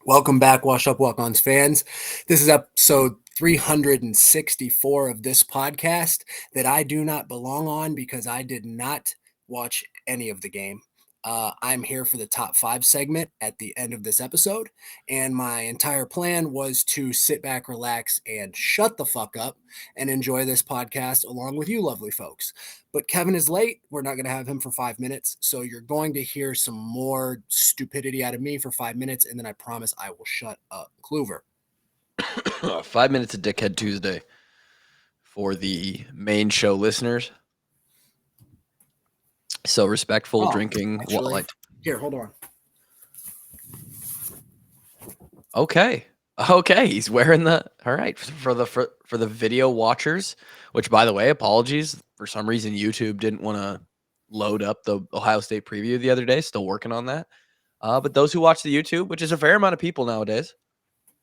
Welcome back, Wash Up Walkons fans. This is episode 364 of this podcast that I do not belong on because I did not watch any of the game. I'm here for the top five segment at the end of this episode, and my entire plan was to sit back, relax, and shut the fuck up and enjoy this podcast along with you lovely folks. But Kevin is late. We're not going to have him for 5 minutes. So you're going to hear some more stupidity out of me for 5 minutes. And then I promise I will shut up. Kluver. 5 minutes of Dickhead Tuesday for the main show listeners. So respectful drinking. Actually, here, hold on. Okay. He's wearing the. All right. For the video watchers, which by the way, apologies. For some reason, YouTube didn't want to load up the Ohio State preview the other day. Still working on that. But those who watch the YouTube, which is a fair amount of people nowadays,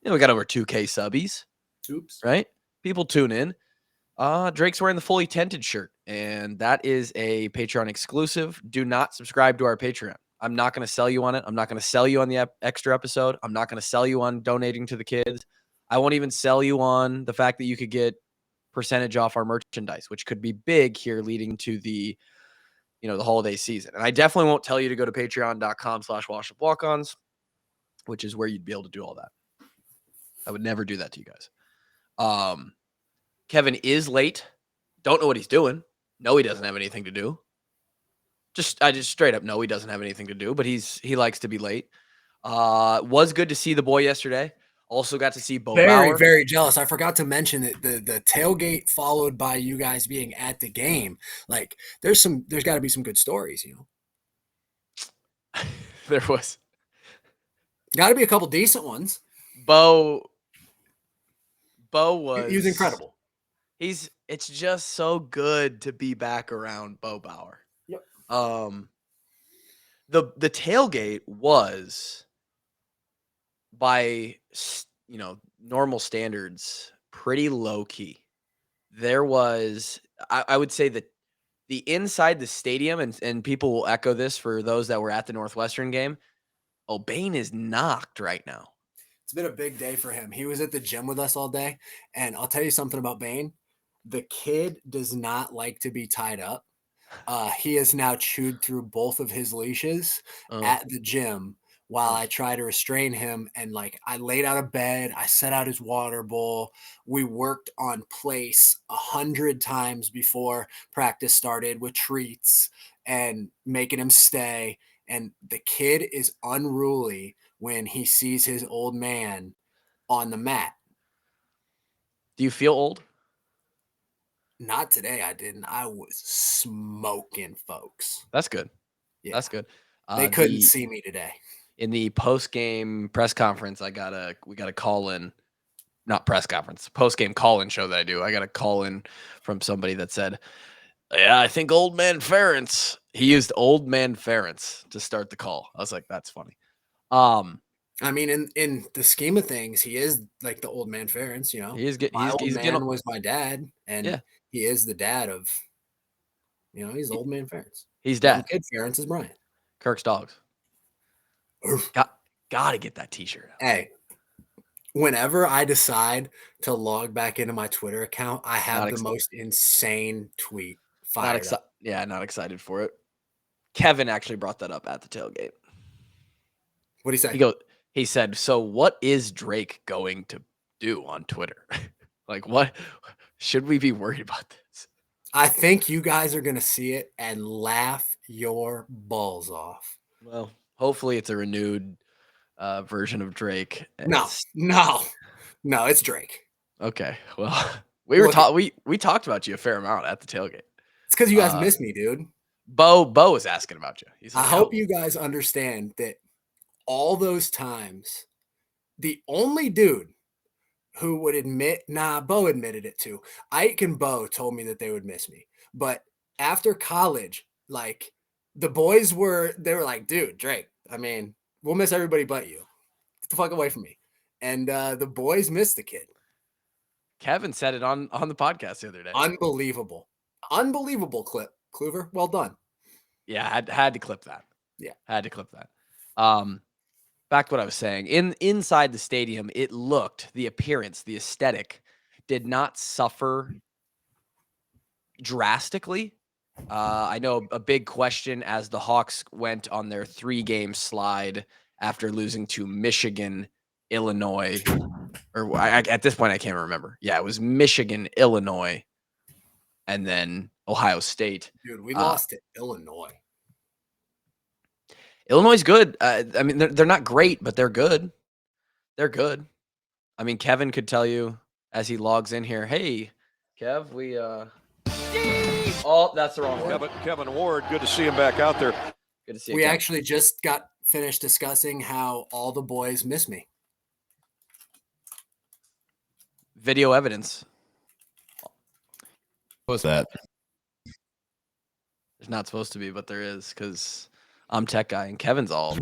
we got over 2K subbies. Oops. Right? People tune in. Drake's wearing the fully tented shirt, and that is a Patreon exclusive. Do not subscribe to our Patreon. I'm not going to sell you on it. I'm not going to sell you on the extra episode. I'm not going to sell you on donating to the kids. I won't even sell you on the fact that you could get percentage off our merchandise, which could be big here leading to the holiday season. And I definitely won't tell you to go to patreon.com/washupwalkons, which is where you'd be able to do all that. I would never do that to you guys. Kevin is late. Don't know what he's doing. No, he doesn't have anything to do. I just straight up know he doesn't have anything to do, but he likes to be late. Was good to see the boy yesterday. Also got to see Bo Bauer. Very jealous. I forgot to mention that the tailgate followed by you guys being at the game. Like there's got to be some good stories, There was. Got to be a couple decent ones. Bo was. He was incredible. It's just so good to be back around Bo Bauer. Yep. The tailgate was, by normal standards, pretty low key. There was, I would say that the inside the stadium, and people will echo this for those that were at the Northwestern game, O'Bain is knocked right now. It's been a big day for him. He was at the gym with us all day, and I'll tell you something about Bain. The kid does not like to be tied up. He has now chewed through both of his leashes at the gym while I try to restrain him. And I laid out a bed, I set out his water bowl. We worked on place 100 times before practice started with treats and making him stay. And the kid is unruly when he sees his old man on the mat. Do you feel old? Not today, I didn't. I was smoking, folks. That's good. Yeah. That's good. They couldn't see me today. In the post-game press conference, we got a call-in, not press conference, post-game call-in show that I do. I got a call-in from somebody that said, yeah, I think old man Ferentz. He used old man Ferentz to start the call. I was like, that's funny. I mean, in the scheme of things, he is like the old man Ferentz, He is good. My old man was my dad, and he is the dad of, he's the old man Ferentz. He's dad. Young kid Ferentz is Brian. Kirk's dogs. Gotta get that t-shirt out. Hey, whenever I decide to log back into my Twitter account, I have the most insane tweet fired up. Yeah, not excited for it. Kevin actually brought that up at the tailgate. What did he say? He said, so what is Drake going to do on Twitter? What should we be worried about this? I think you guys are going to see it and laugh your balls off. Well, hopefully it's a renewed version of Drake. No, it's Drake. Okay. Well, we talked about you a fair amount at the tailgate. It's because you guys miss me, dude. Bo was asking about you. I hope you guys understand that all those times, the only dude who would admit, Bo admitted it too. Ike and Bo told me that they would miss me. But after college, the boys they were like, dude, Drake, I mean, we'll miss everybody but you. Get the fuck away from me. And the boys missed the kid. Kevin said it on the podcast the other day. Unbelievable clip. Kluver, well done. Yeah, had to clip that. Yeah. Had to clip that. back to what I was saying. Inside the stadium, the appearance, the aesthetic did not suffer drastically. I know a big question as the Hawks went on their 3-game slide after losing to Michigan, Illinois, or at this point, I can't remember. Yeah, it was Michigan, Illinois, and then Ohio State. Dude, we lost to Illinois. Illinois is good. I mean, they're not great, but they're good. They're good. I mean, Kevin could tell you as he logs in here, hey, Kev, we oh, that's the wrong one. Kevin Ward, good to see him back out there. Good to see you. We actually just got finished discussing how all the boys miss me. Video evidence. What's that? There's not supposed to be, but there is because I'm tech guy and Kevin's all.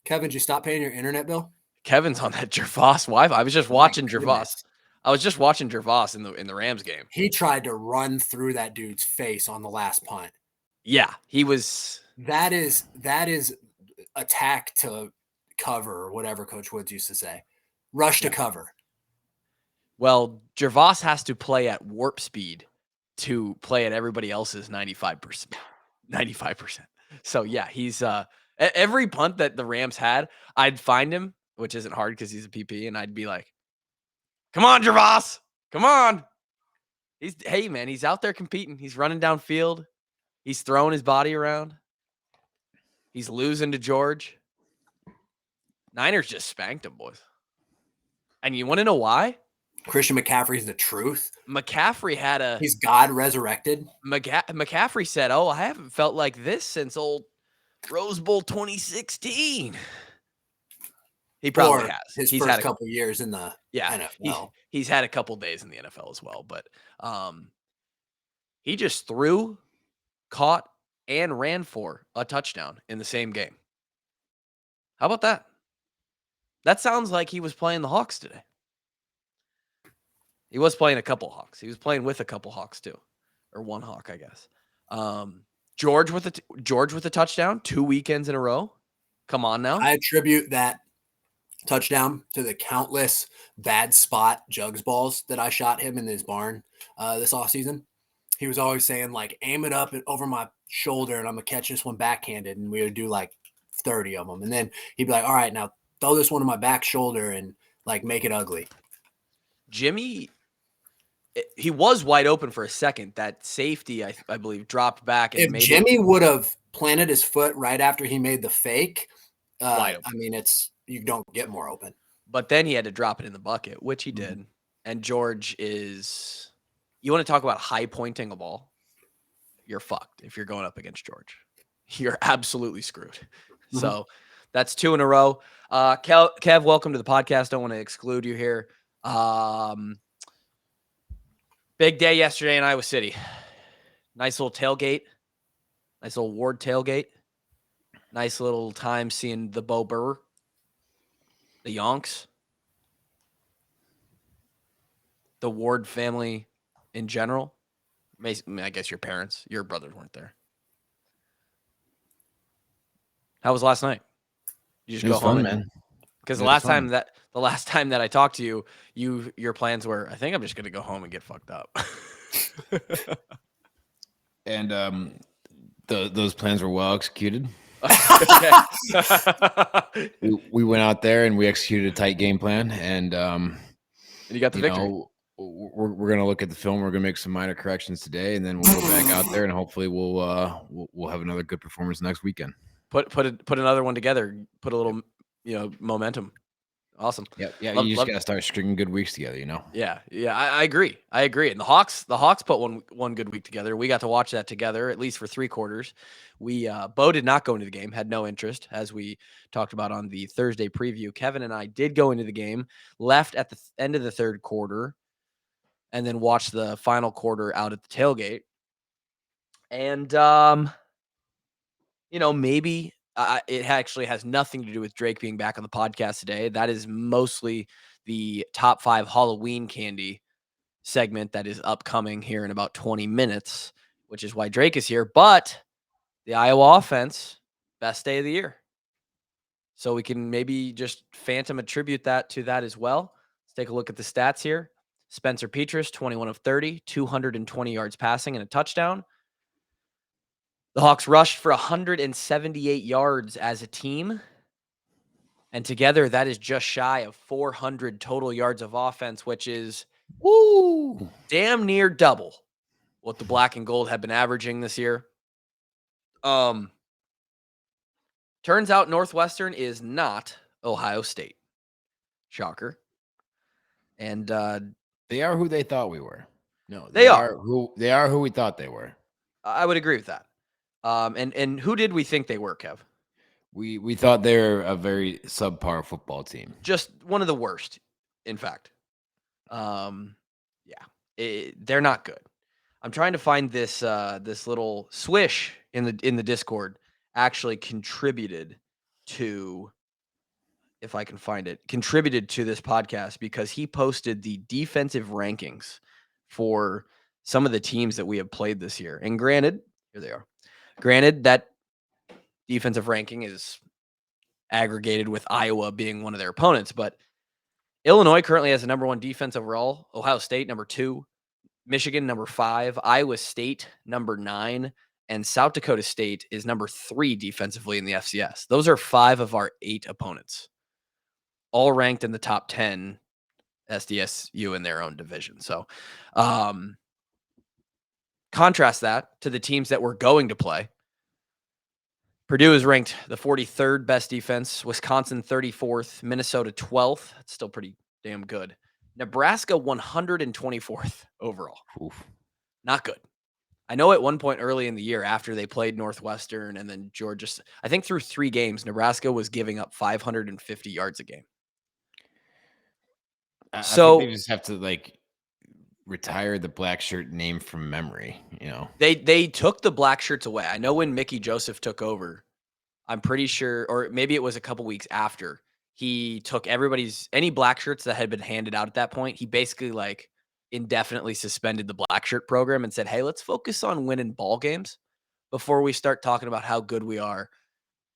Kevin, did you stop paying your internet bill? Kevin's on that Gervas Wi-Fi. I was just watching Gervas. I was just watching Gervas in the Rams game. He tried to run through that dude's face on the last punt. Yeah, he was. That is attack to cover or whatever Coach Woods used to say. Rush to cover. Well, Gervas has to play at warp speed to play at everybody else's 95%. 95%. So yeah, he's every punt that the Rams had, I'd find him, which isn't hard because he's a PP, and I'd be like, "Come on, Gervas, come on!" Hey man, he's out there competing. He's running downfield. He's throwing his body around. He's losing to George. Niners just spanked him, boys. And you want to know why? Christian McCaffrey's the truth. McCaffrey had a... He's God resurrected. McCaffrey said, "Oh, I haven't felt like this since old Rose Bowl 2016. He probably has. His He's first had couple years in the NFL. He's had a couple days in the NFL as well, but he just threw, caught, and ran for a touchdown in the same game. How about that? That sounds like he was playing the Hawks today. He was playing a couple Hawks. He was playing with a couple Hawks too, or one Hawk, I guess. George with a touchdown 2 weekends in a row. Come on now. I attribute that touchdown to the countless bad spot jugs balls that I shot him in his barn this offseason. He was always saying, like, aim it up and over my shoulder and I'm going to catch this one backhanded. And we would do like 30 of them. And then he'd be like, all right, now throw this one to my back shoulder and like make it ugly. Jimmy, he was wide open for a second. That safety, I believe, dropped back. And if Jimmy would have planted his foot right after he made the fake, I mean, you don't get more open. But then he had to drop it in the bucket, which he did. And George is, you want to talk about high pointing a ball? You're fucked if you're going up against George. You're absolutely screwed. So that's 2 in a row. Kev, welcome to the podcast. Don't want to exclude you here. Big day yesterday in Iowa City. Nice little tailgate. Nice little Ward tailgate. Nice little time seeing the Bo Burr, the Yonks, the Ward family in general. I guess your parents, your brothers weren't there. How was last night? You just go home, man. Because the last time that I talked to you, your plans were, I think I'm just gonna go home and get fucked up. And those plans were well executed. we went out there and we executed a tight game plan, and you got the victory. We're gonna look at the film. We're gonna make some minor corrections today, and then we'll go back out there and hopefully we'll have another good performance next weekend. Put another one together. Put a little momentum. Awesome. Yeah. You just gotta start stringing good weeks together. Yeah. I agree. And the Hawks put one good week together. We got to watch that together at least for 3 quarters. Bo did not go into the game, had no interest, as we talked about on the Thursday preview. Kevin and I did go into the game, left at the end of the third quarter, and then watched the final quarter out at the tailgate. And maybe it actually has nothing to do with Drake being back on the podcast today. That is mostly the top 5 Halloween candy segment that is upcoming here in about 20 minutes, which is why Drake is here. But the Iowa offense best day of the year. So we can maybe just phantom attribute that to that as well. Let's take a look at the stats here. Spencer Petras, 21 of 30, 220 yards passing and a touchdown. The Hawks rushed for 178 yards as a team. And together, that is just shy of 400 total yards of offense, which is damn near double what the black and gold have been averaging this year. Turns out Northwestern is not Ohio State. Shocker. And they are who they thought we were. No, they are who we thought they were. I would agree with that. And who did we think they were, Kev? We thought they were a very subpar football team. Just one of the worst, in fact. They're not good. I'm trying to find this this little swish in the Discord actually contributed to, if I can find it, contributed to this podcast because he posted the defensive rankings for some of the teams that we have played this year. And granted, here they are. Granted, that defensive ranking is aggregated with Iowa being one of their opponents, but Illinois currently has the number 1 defense overall, Ohio State number 2, Michigan number 5, Iowa State number 9, and South Dakota State is number 3 defensively in the FCS. Those are 5 of our 8 opponents, all ranked in the top 10 SDSU in their own division. So contrast that to the teams that we're going to play. Purdue is ranked the 43rd best defense, Wisconsin 34th, Minnesota 12th. That's still pretty damn good. Nebraska 124th overall. Oof. Not good. I know at one point early in the year after they played Northwestern and then Georgia, I think through 3 games, Nebraska was giving up 550 yards a game. I think they just have to retire the black shirt name from memory. They took the black shirts away. I know when Mickey Joseph took over, I'm pretty sure, or maybe it was a couple weeks after, he took any black shirts that had been handed out at that point. He basically indefinitely suspended the black shirt program and said, hey, let's focus on winning ball games before we start talking about how good we are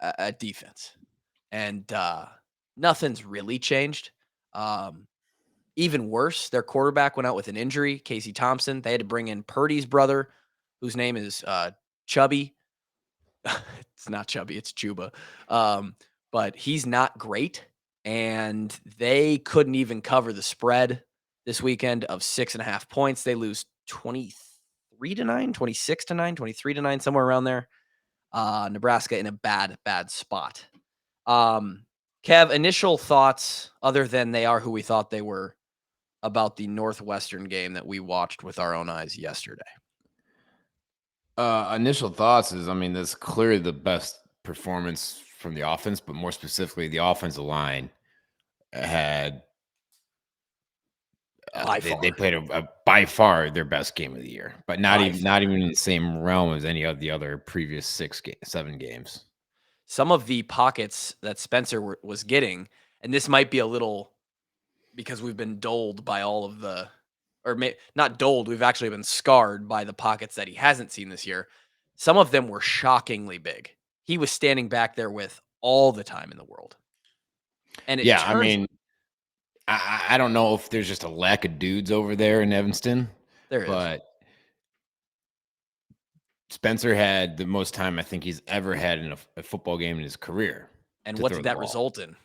at defense. And nothing's really changed. Even worse, their quarterback went out with an injury, Casey Thompson. They had to bring in Purdy's brother, whose name is Chubby. It's not Chubby, it's Chuba. But he's not great. And they couldn't even cover the spread this weekend of 6.5 points. They lose 23-9, 26-9, 23-9, somewhere around there. Nebraska in a bad spot. Kev, initial thoughts, other than they are who we thought they were, about the Northwestern game that we watched with our own eyes yesterday? Initial thoughts is, that's clearly the best performance from the offense, but more specifically, the offensive line had they played by far their best game of the year, but not even in the same realm as any of the other previous 7 games. Some of the pockets that Spencer was getting, and this might be a little because we've been doled by all of the, not doled, we've actually been scarred by the pockets that he hasn't seen this year. Some of them were shockingly big. He was standing back there with all the time in the world. And I don't know if there's just a lack of dudes over there in Evanston. There is. But Spencer had the most time I think he's ever had in a football game in his career. And what did that result in?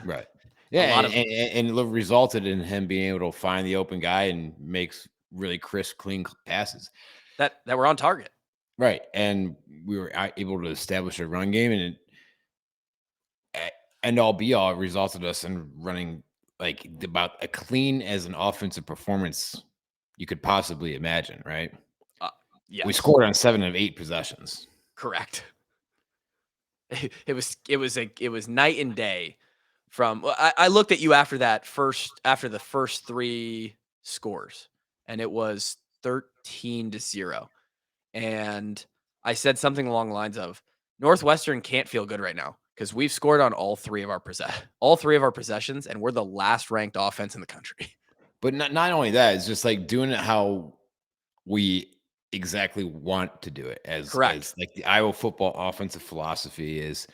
Right. Yeah, and it resulted in him being able to find the open guy and makes really crisp, clean passes that were on target. Right, and we were able to establish a run game, and end all be all, it resulted us in running about as clean as an offensive performance you could possibly imagine. Right? Yes. We scored on 7 of 8 possessions. Correct. It was night and day. I looked at you after the first 3 scores, and it was 13-0. And I said something along the lines of, Northwestern can't feel good right now because we've scored on all 3 of our possessions, and we're the last ranked offense in the country. But not only that, it's just doing it how we exactly want to do it. Correct. As like the Iowa football offensive philosophy is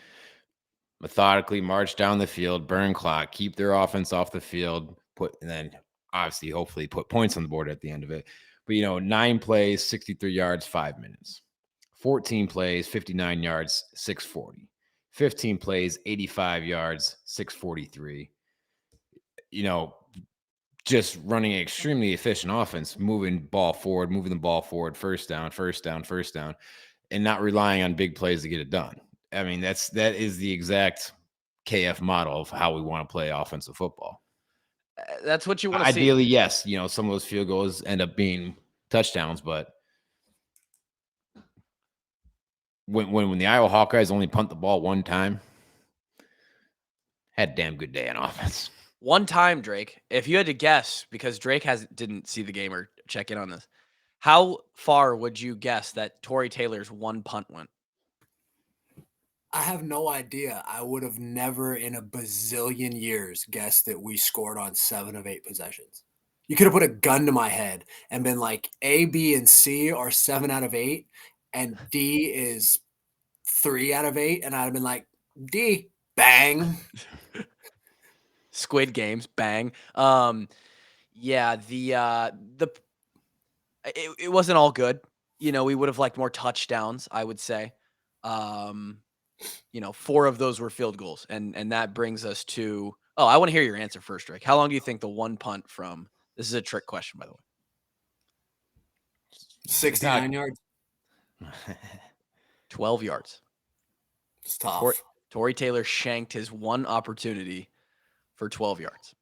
methodically march down the field, burn clock, keep their offense off the field, and then obviously hopefully put points on the board at the end of it. But 9 plays, 63 yards, 5 minutes. 14 plays, 59 yards, 640. 15 plays, 85 yards, 643. Just running an extremely efficient offense, moving the ball forward, first down, and not relying on big plays to get it done. I mean, that is the exact KF model of how we want to play offensive football. That's what you want to see. Ideally, yes, some of those field goals end up being touchdowns, but when the Iowa Hawkeyes only punt the ball one time, had a damn good day on offense. One time, Drake, if you had to guess, because Drake didn't see the game or check in on this, how far would you guess that Tory Taylor's one punt went? I have no idea. I would have never in a bazillion years guessed that we scored on 7 of 8 possessions. You could have put a gun to my head and been like, A, B, and C are 7 out of 8, and D is 3 out of 8, and I'd have been like, D, bang. Squid Games, bang. Yeah, it wasn't all good. We would have liked more touchdowns, I would say. 4 of those were field goals, and that brings us to. Oh, I want to hear your answer first, Drake. How long do you think the one punt from? This is a trick question, by the way. 69 yards. 12 yards. It's tough. Tory Taylor shanked his one opportunity for 12 yards.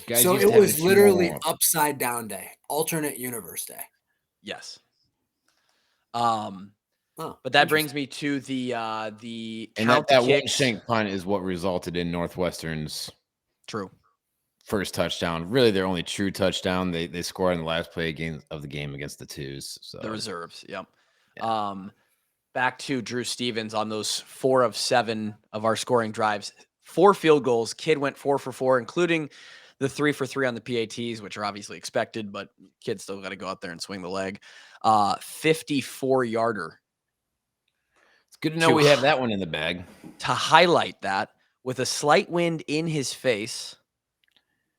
Guys So used to it have was a few literally more. upside down day, alternate universe day. Yes. Oh, But that brings me to the And count that the one kicks. shank punt is what resulted in Northwestern's True. first touchdown. Really, their only true touchdown. They scored in the last play of the game against the Twos. So The reserves. Yep. Yeah. Back to Drew Stevens on those 4 of 7 of our scoring drives. 4 field goals. Kid went 4 for 4, including the 3 for 3 on the PATs, which are obviously expected, but kid still got to go out there and swing the leg. 54-yarder. It's good to know we have that one in the bag. To highlight that, with a slight wind in his face,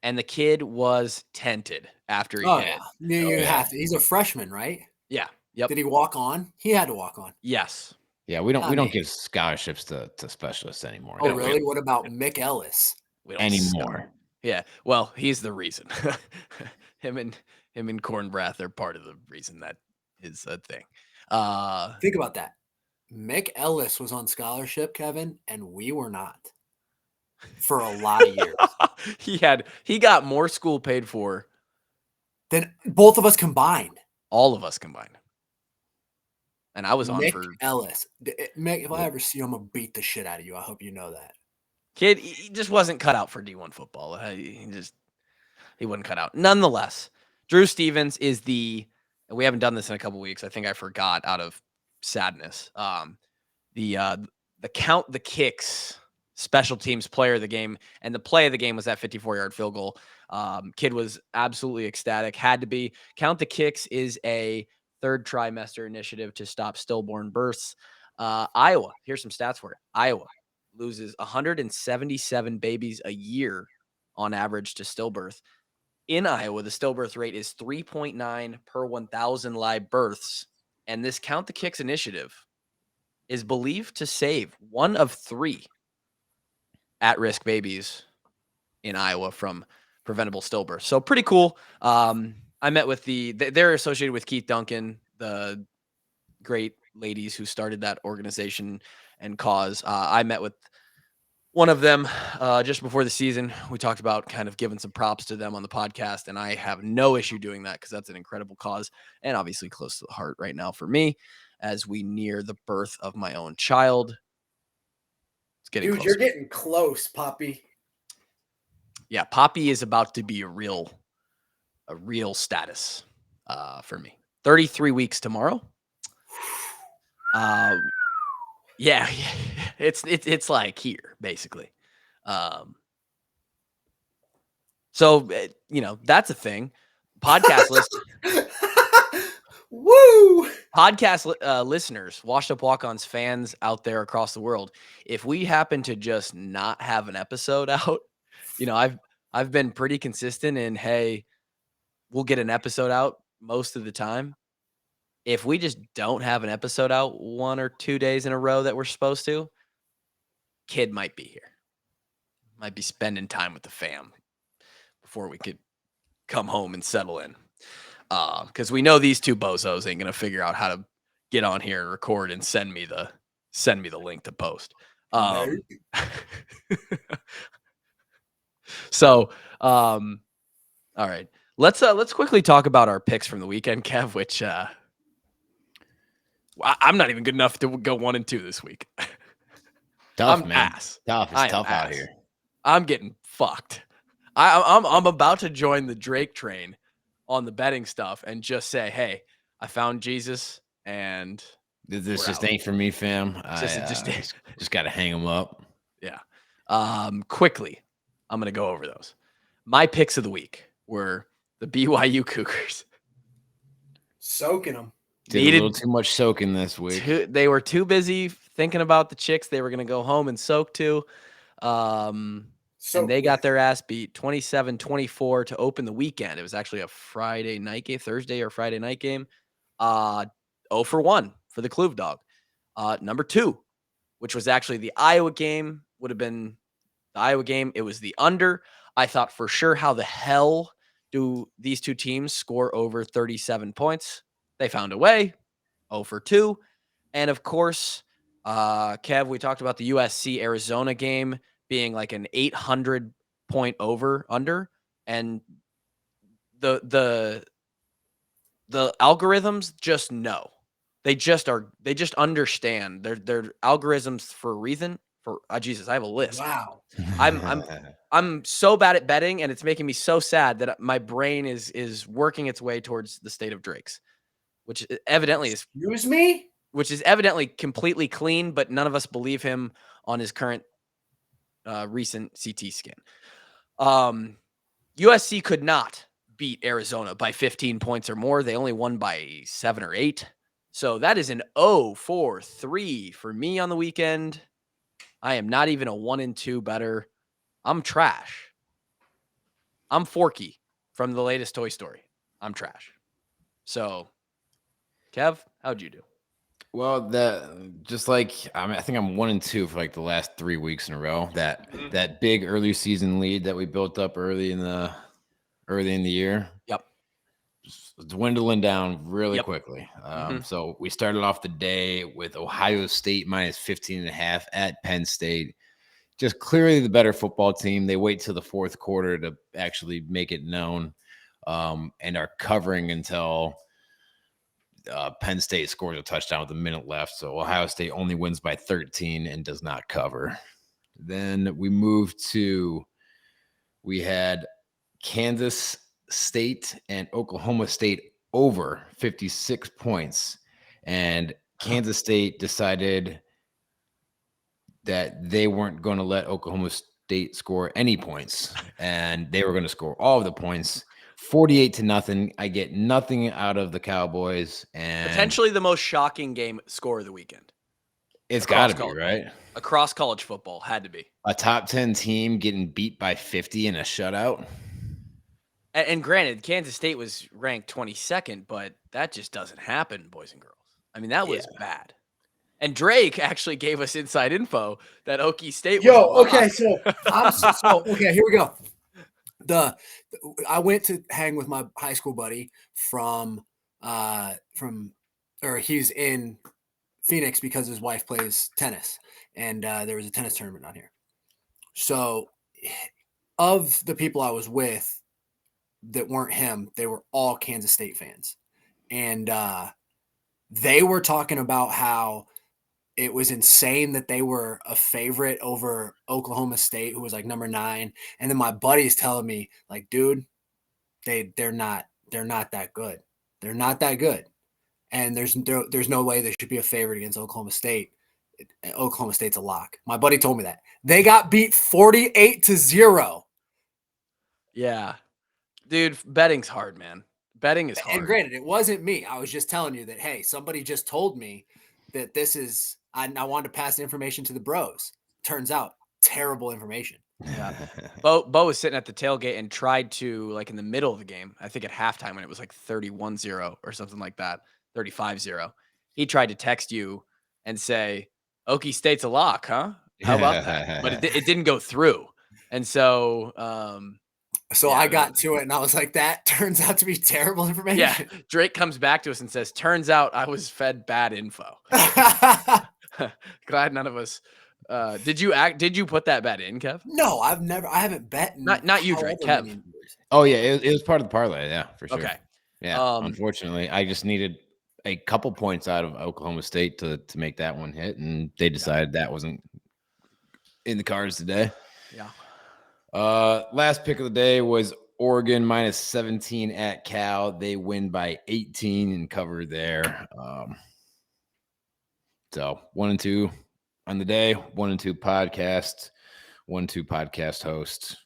and the kid was tented after he hit it. You have to. He's a freshman, right? Yeah. Yep. Did he walk on? He had to walk on. Yes. Yeah, we don't give scholarships to specialists anymore. Oh, really? What about Mick Ellis? We don't Anymore. Yeah. Well, he's the reason. him and Cornbrath are part of the reason that is a thing. Think about that. Mick Ellis was on scholarship, Kevin, and we were not for a lot of years. He got more school paid for than both of us combined. All of us combined. And I was on Mick for Ellis. Mick, if I ever see you, I'm gonna beat the shit out of you. I hope you know that. Kid, he just wasn't cut out for D1 football. He wasn't cut out. Nonetheless, Drew Stevens is we haven't done this in a couple weeks. I think I forgot out of sadness. The count the kicks special teams player of the game, and the play of the game was that 54-yard field goal. Kid was absolutely ecstatic. Had to be. Count the kicks is a third trimester initiative to stop stillborn births. Iowa, here's some stats for it. Iowa loses 177 babies a year on average to stillbirth. In Iowa, the stillbirth rate is 3.9 per 1,000 live births. And this Count the Kicks initiative is believed to save 1 of 3 at-risk babies in Iowa from preventable stillbirth. So pretty cool. I met with they're associated with Keith Duncan, the great ladies who started that organization and cause. I met with one of them just before the season. We talked about kind of giving some props to them on the podcast, and I have no issue doing that because that's an incredible cause and obviously close to the heart right now for me as we near the birth of my own child. It's getting close. You're getting close, Poppy. Yeah, Poppy is about to be a real status for me. 33 weeks tomorrow. Yeah, it's like here basically. So that's a thing. Podcast list. Woo! Podcast listeners, Washed Up Walk-Ons fans out there across the world, if we happen to just not have an episode out, I've been pretty consistent in, hey, we'll get an episode out most of the time. If we just don't have an episode out 1 or 2 days in a row that we're supposed to, kid might be here. Might be spending time with the fam before we could come home and settle in. Because we know these two bozos ain't gonna figure out how to get on here and record and send me the link to post. So, all right, let's quickly talk about our picks from the weekend, Kev. Which I'm not even good enough to go 1 and 2 this week. Tough, I'm man. ass. Tough. It's tough out here. I'm getting fucked. I'm about to join the Drake train on the betting stuff and just say, hey, I found Jesus and This just out. ain't for me, fam. Just got to hang them up. Yeah. Quickly, I'm going to go over those. My picks of the week were the BYU Cougars. Soaking them. Did a little too much soaking this week. They were too busy thinking about the chicks they were going to go home and soak to. And they got their ass beat 27-24 to open the weekend. It was actually a Friday night game, Thursday or Friday night game. 0 for 1 for the Kluve Dog. Number 2, which was actually the Iowa game, would have been the Iowa game. It was the under. I thought for sure, how the hell do these two teams score over 37 points? They found a way. 0 for 2. And of course, Kev, we talked about the USC Arizona game being like an 800 point over under, and the algorithms just know. They just understand. They're algorithms for a reason. For Jesus, I have a list. Wow. I'm so bad at betting, and it's making me so sad that my brain is working its way towards the state of Drake's, which evidently is Excuse me? Which is evidently completely clean, but none of us believe him on his current recent CT scan. USC could not beat Arizona by 15 points or more. They only won by 7 or 8. So that is an 0-4-3 for me on the weekend. I am not even a 1 and 2 better. I'm trash. I'm Forky from the latest Toy Story. I'm trash. So, Kev, how'd you do? Well, I think I'm 1 and 2 for like the last 3 weeks in a row. That big early season lead that we built up early in the year. Yep. It's dwindling down really quickly. So we started off the day with Ohio State minus 15.5 at Penn State. Just clearly the better football team. They wait till the fourth quarter to actually make it known, and are covering until Penn State scores a touchdown with a minute left. So Ohio State only wins by 13 and does not cover. Then we had Kansas State and Oklahoma State over 56 points. And Kansas State decided that they weren't going to let Oklahoma State score any points, and they were going to score all of the points. 48-0. I get nothing out of the Cowboys, and potentially the most shocking game score of the weekend. It's got to be, right? Across college football, had to be. A top 10 team getting beat by 50 in a shutout. And granted, Kansas State was ranked 22nd, but that just doesn't happen, boys and girls. I mean, that was bad. And Drake actually gave us inside info that Okie State was okay, okay, here we go. I went to hang with my high school buddy he's in Phoenix because his wife plays tennis, and there was a tennis tournament on here. So of the people I was with that weren't him, they were all Kansas State fans. And they were talking about how it was insane that they were a favorite over Oklahoma State, who was like number 9. And then my buddy's telling me, like, dude, they're not that good. They're not that good. And there's no way they should be a favorite against Oklahoma State. Oklahoma State's a lock. My buddy told me that. They got beat 48-0. Yeah. Dude, betting's hard, man. Betting is hard. And granted, it wasn't me. I was just telling you that, hey, somebody just told me that this is, I wanted to pass the information to the bros. Turns out, terrible information. Yeah. Bo was sitting at the tailgate and tried to, like, in the middle of the game, I think at halftime when it was like 31-0 or something like that, 35-0. He tried to text you and say, Okie State's a lock, huh? How about that? But it didn't go through. And so, So yeah, I got to it and I was like, that turns out to be terrible information. yeah, Drake comes back to us and says, turns out I was fed bad info. Glad none of us. Did you put that bet in, Kev? No, I haven't bet. Not you, Drake, Kev. Oh yeah, it was part of the parlay. Yeah, for sure. Okay. Yeah. Unfortunately, I just needed a couple points out of Oklahoma State to make that one hit, and they decided that wasn't in the cards today. Yeah. Last pick of the day was Oregon -17 at Cal. They win by 18 and cover there. So 1-2 on the day, 1-2 podcast, 1-2 podcast host.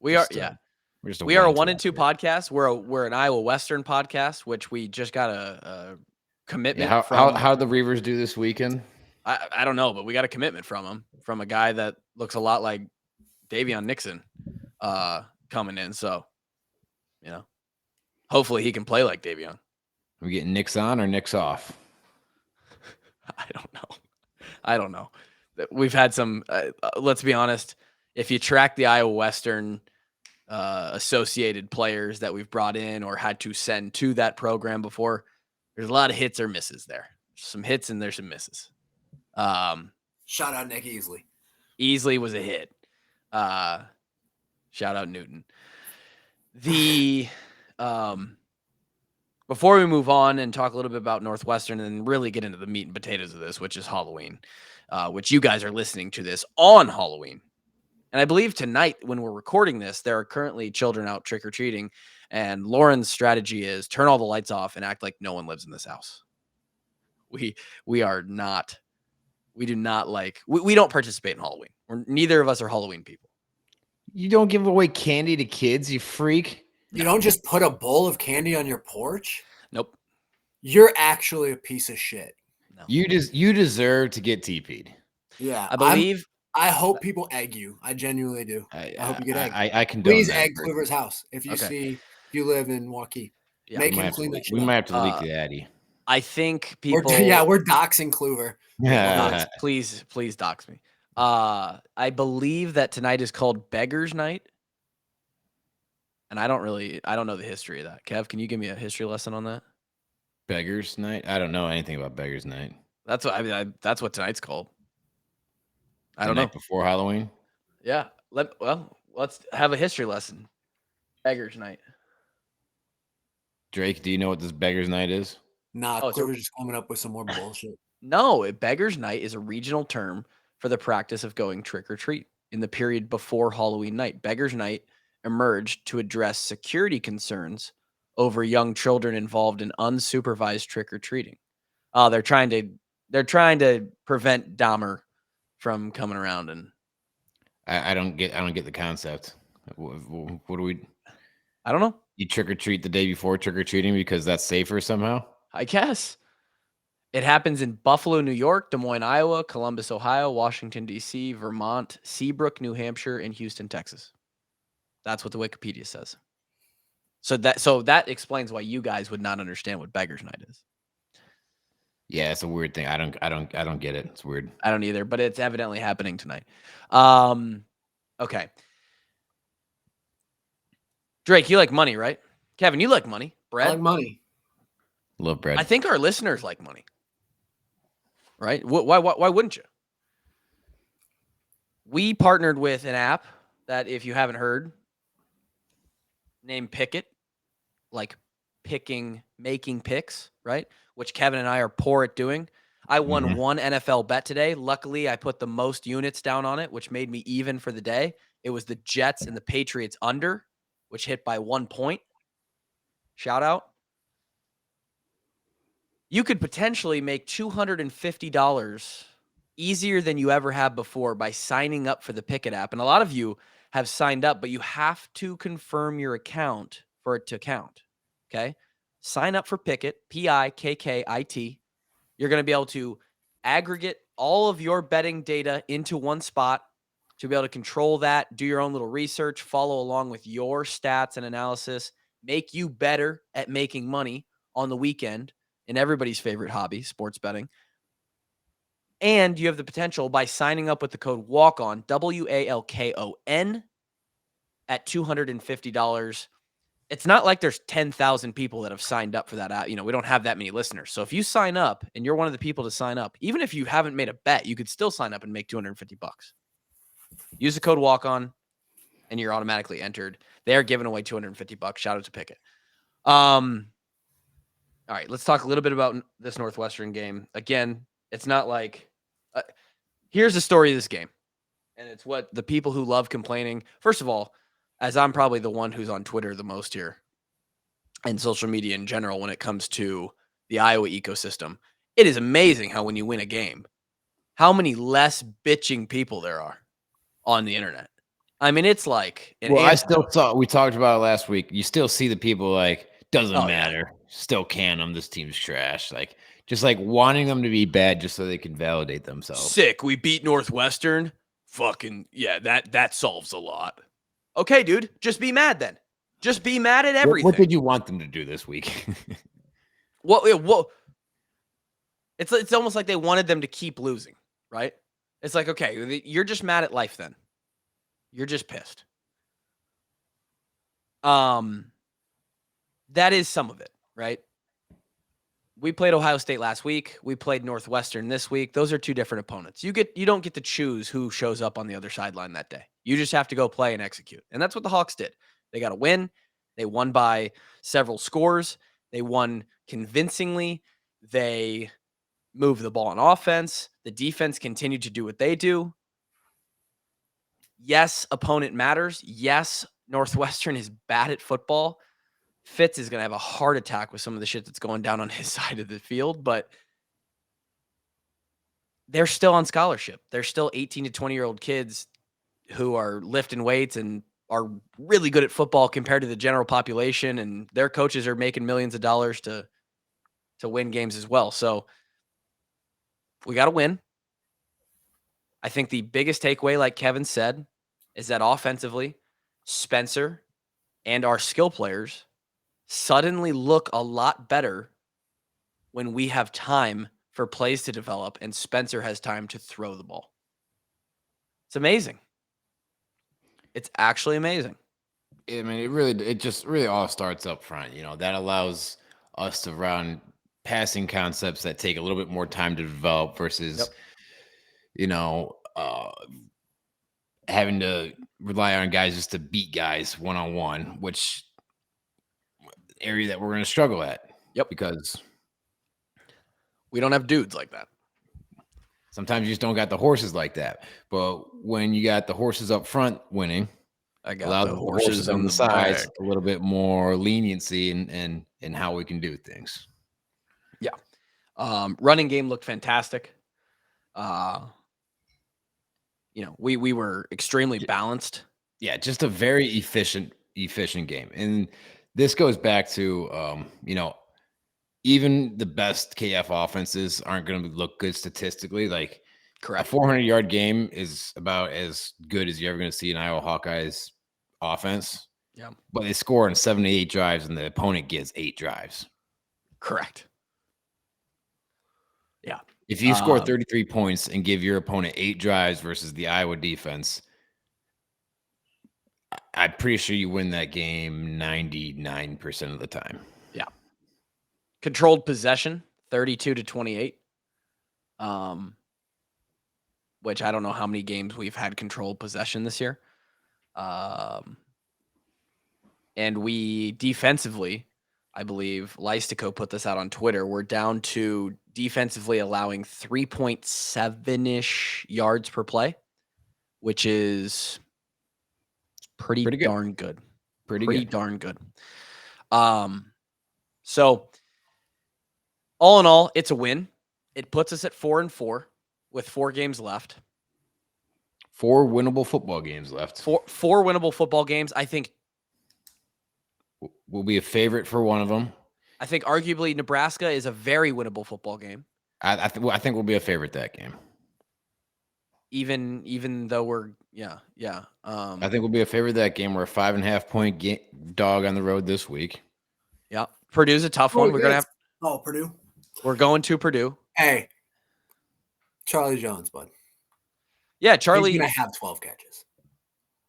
We are a 1-2 podcast. We're an Iowa Western podcast, which we just got a commitment from. How the Reavers do this weekend? I don't know, but we got a commitment from a guy that looks a lot like Davion Nixon coming in. So, hopefully he can play like Davion. Are we getting Nix on or Nix off? I don't know. We've had some, let's be honest, if you track the Iowa Western associated players that we've brought in or had to send to that program before, there's a lot of hits or misses there. Some hits and there's some misses. Shout out Nick Easley. Easley was a hit. Shout out Newton. Before we move on and talk a little bit about Northwestern and really get into the meat and potatoes of this, which is Halloween, which you guys are listening to this on Halloween. And I believe tonight when we're recording this, there are currently children out trick-or-treating, and Lauren's strategy is turn all the lights off and act like no one lives in this house. We don't participate in Halloween. Neither of us are Halloween people. You don't give away candy to kids, you freak. You don't just put a bowl of candy on your porch? Nope. You're actually a piece of shit. No. You deserve to get TP'd. Yeah. I hope people egg you. I genuinely do. I hope you get egged. I condone Please that. egg Kluver's house. If you live in Waukee. Yeah, make him clean that shit We up. might have to leak the Addy. I think people. We're doxing Kluver. Please dox me. I believe that tonight is called Beggars Night. And I don't know the history of that. Kev, can you give me a history lesson on that? Beggars Night? I don't know anything about Beggars Night. That's what tonight's called. I don't know. know. Before Halloween? Yeah. Let's have a history lesson. Beggars Night. Drake, do you know what this Beggars Night is? Nah, Kluver's just coming up with some more bullshit. No, Beggars Night is a regional term for the practice of going trick or treat in the period before Halloween night. Beggars Night emerged to address security concerns over young children involved in unsupervised trick or treating. They're trying to prevent Dahmer from coming around, and I don't get the concept. What do we? I don't know. You trick or treat the day before trick or treating because that's safer somehow. I guess it happens in Buffalo, New York, Des Moines, Iowa, Columbus, Ohio, Washington D.C., Vermont, Seabrook, New Hampshire, and Houston, Texas. That's what the Wikipedia says. So that explains why you guys would not understand what Beggars Night is. Yeah, it's a weird thing. I don't get it. It's weird. I don't either, but it's evidently happening tonight. Okay. Drake, you like money, right? Kevin, you like money. Bread? I like money. Love bread. I think our listeners like money. Right? Why wouldn't you? We partnered with an app that, if you haven't heard, named Pickett, like making picks, right? Which Kevin and I are poor at doing. I won one NFL bet today. Luckily, I put the most units down on it, which made me even for the day. It was the Jets and the Patriots under, which hit by 1 point. Shout out. You could potentially make $250 easier than you ever have before by signing up for the Pickett app. And a lot of you have signed up, but you have to confirm your account for it to count. Okay. sign up for Pikkit, Pikkit. You're going to be able to aggregate all of your betting data into one spot to be able to control that, do your own little research, follow along with your stats and analysis, make you better at making money on the weekend in everybody's favorite hobby, sports betting. And you have the potential by signing up with the code WALKON, WALKON, at $250. It's not like there's 10,000 people that have signed up for that. We don't have that many listeners. So if you sign up and you're one of the people to sign up, even if you haven't made a bet, you could still sign up and make $250. Use the code WALKON and you're automatically entered. They are giving away $250. Shout out to Pikkit. All right, let's talk a little bit about this Northwestern game. Again, it's not like here's the story of this game. And it's what the people who love complaining. First of all, as I'm probably the one who's on Twitter the most here and social media in general when it comes to the Iowa ecosystem, it is amazing how when you win a game, how many less bitching people there are on the internet. I mean, it's like I still saw, we talked about it last week. You still see the people like, doesn't matter. Yeah. Still can them. This team's trash. Like, just like wanting them to be bad just so they can validate themselves. Sick. We beat Northwestern. Fucking, yeah, that solves a lot. Okay, dude, just be mad then. Just be mad at everything. What did you want them to do this week? What? It's almost like they wanted them to keep losing, right? It's like, okay, you're just mad at life then. You're just pissed. That is some of it, right? We played Ohio State last week. We played Northwestern this week. Those are two different opponents. You don't get to choose who shows up on the other sideline that day. You just have to go play and execute. And that's what the Hawks did. They got a win. They won by several scores. They won convincingly. They moved the ball on offense. The defense continued to do what they do. Yes, opponent matters. Yes, Northwestern is bad at football. Fitz is going to have a heart attack with some of the shit that's going down on his side of the field, but they're still on scholarship. They're still 18 to 20-year-old kids who are lifting weights and are really good at football compared to the general population, and their coaches are making millions of dollars to win games as well. So we got to win. I think the biggest takeaway, like Kevin said, is that offensively, Spencer and our skill players suddenly look a lot better when we have time for plays to develop and Spencer has time to throw the ball. It's amazing. It's actually amazing. I mean, it just really all starts up front. That allows us to run passing concepts that take a little bit more time to develop versus, having to rely on guys just to beat guys one-on-one, which area that we're going to struggle at. Yep. Because we don't have dudes like that. Sometimes you just don't got the horses like that. But when you got the horses up front winning, I got allows the horses on the sides a little bit more leniency in how we can do things. Yeah. Running game looked fantastic. We were extremely balanced. Yeah, just a very efficient game. And this goes back to, even the best KF offenses aren't going to look good statistically. Like, correct. A 400-yard game is about as good as you're ever going to see in Iowa Hawkeyes offense. Yeah. But they score in 78 drives and the opponent gets 8 drives. Correct. Yeah. If you score 33 points and give your opponent 8 drives versus the Iowa defense, I'm pretty sure you win that game 99% of the time. Yeah. Controlled possession, 32 to 28. Which I don't know how many games we've had controlled possession this year. And we defensively, I believe, Leistico put this out on Twitter, we're down to defensively allowing 3.7-ish yards per play, which is pretty darn good. Pretty darn good. So all in all, it's a win. It puts us at 4-4 with 4 games left. 4 winnable football games left. Four winnable football games. I think we'll be a favorite for one of them. I think arguably Nebraska is a very winnable football game. I think we'll be a favorite that game. Even though we're I think we'll be a favorite that game. We're a 5.5 point dog on the road this week. Yeah, Purdue's a tough one. Purdue. We're going to Purdue. Hey, Charlie Jones, bud. Yeah, Charlie. He's gonna have 12 catches.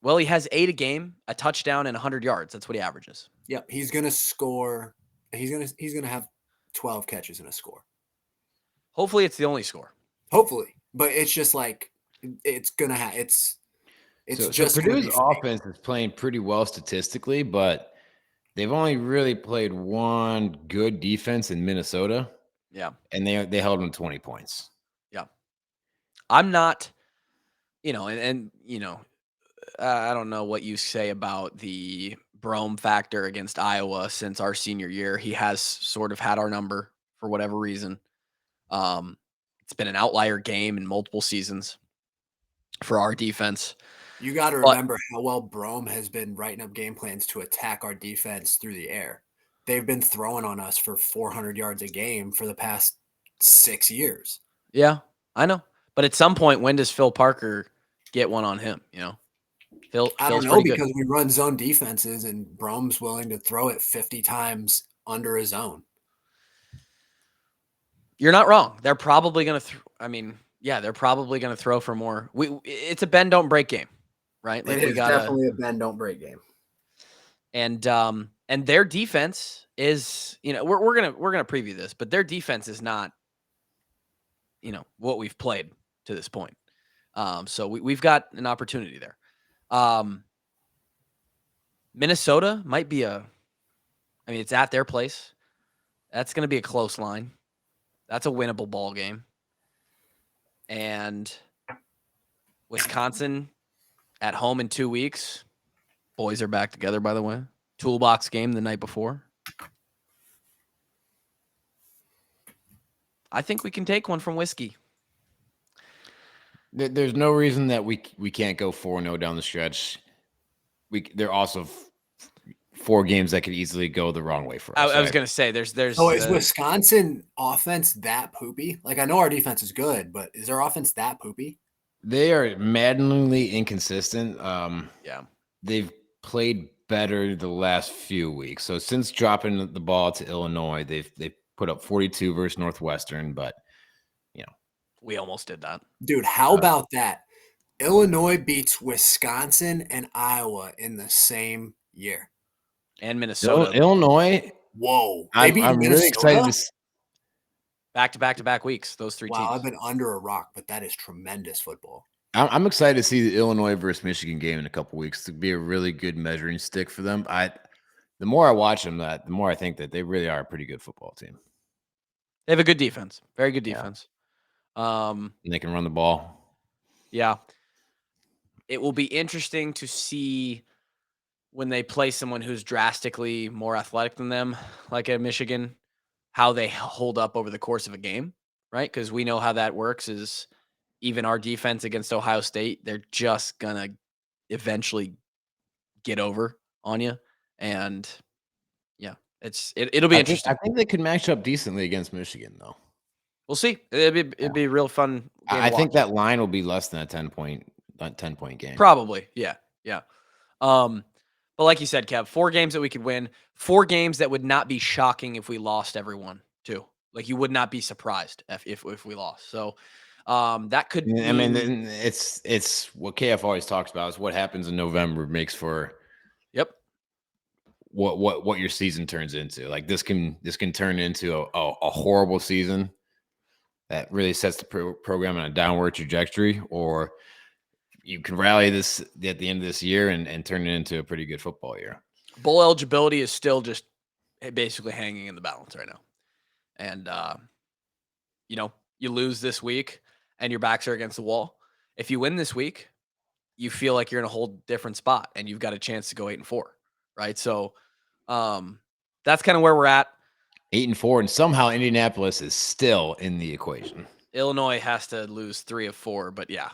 Well, he has 8 a game, a touchdown, and 100 yards. That's what he averages. Yep, he's gonna score. He's gonna have 12 catches and a score. Hopefully, it's the only score. Hopefully, but it's just like it's gonna have. It's just Purdue's offense is playing pretty well statistically, but they've only really played one good defense in Minnesota. Yeah, and they held them 20 points. Yeah, I'm not. I don't know what you say about the Brome factor against Iowa since our senior year. He has sort of had our number for whatever reason. It's been an outlier game in multiple seasons for our defense. You got to remember how well Brome has been writing up game plans to attack our defense through the air. They've been throwing on us for 400 yards a game for the past 6 years. Yeah, I know. But at some point, when does Phil Parker get one on him? I don't know, because we run zone defenses and Brome's willing to throw it 50 times under a zone. You're not wrong. They're probably going to they're probably going to throw for more. It's a bend don't break game, right? Like it is definitely a bend don't break game. And their defense is, we're going to preview this, but their defense is not what we've played to this point. So we've got an opportunity there. Minnesota might be it's at their place. That's going to be a close line. That's a winnable ball game. And Wisconsin at home in 2 weeks. Boys are back together, by the way. Toolbox game the night before. I think we can take one from Whiskey. There's no reason that we can't go 4-0 down the stretch. There are also 4 games that could easily go the wrong way for us. I was going to say there's. Oh, is Wisconsin offense that poopy? Like, I know our defense is good, but is their offense that poopy? They are maddeningly inconsistent. Yeah, they've played better the last few weeks. So since dropping the ball to Illinois, they've put up 42 versus Northwestern, but we almost did that. Dude, how about that? Illinois beats Wisconsin and Iowa in the same year. And Minnesota. Illinois. Whoa. I'm really excited to back-to-back weeks, those 3 teams. Wow, I've been under a rock, but that is tremendous football. I'm excited to see the Illinois versus Michigan game in a couple weeks to be a really good measuring stick for them. The more I watch them, the more I think that they really are a pretty good football team. They have a good defense. Very good defense. And they can run the ball. Yeah. It will be interesting to see when they play someone who's drastically more athletic than them, like at Michigan, how they hold up over the course of a game, right? Because we know how that works is even our defense against Ohio State, they're just going to eventually get over on you. And yeah, it'll be interesting. I think they could match up decently against Michigan, though. We'll see. It'd be a real fun game. I think that line will be less than a 10-point game. Probably. Yeah. But like you said, Kev, 4 games that we could win, 4 games that would not be shocking if we lost everyone too. Like you would not be surprised if we lost. So that could I mean, it's what KF always talks about is what happens in November makes for what your season turns into. Like this can turn into a horrible season that really sets the program on a downward trajectory, or you can rally this at the end of this year and turn it into a pretty good football year. Bowl eligibility is still just basically hanging in the balance right now. And, you lose this week and your backs are against the wall. If you win this week, you feel like you're in a whole different spot and you've got a chance to go 8-4, right? So that's kind of where we're at. 8-4, and somehow Indianapolis is still in the equation. Illinois has to lose 3 of 4, but yeah.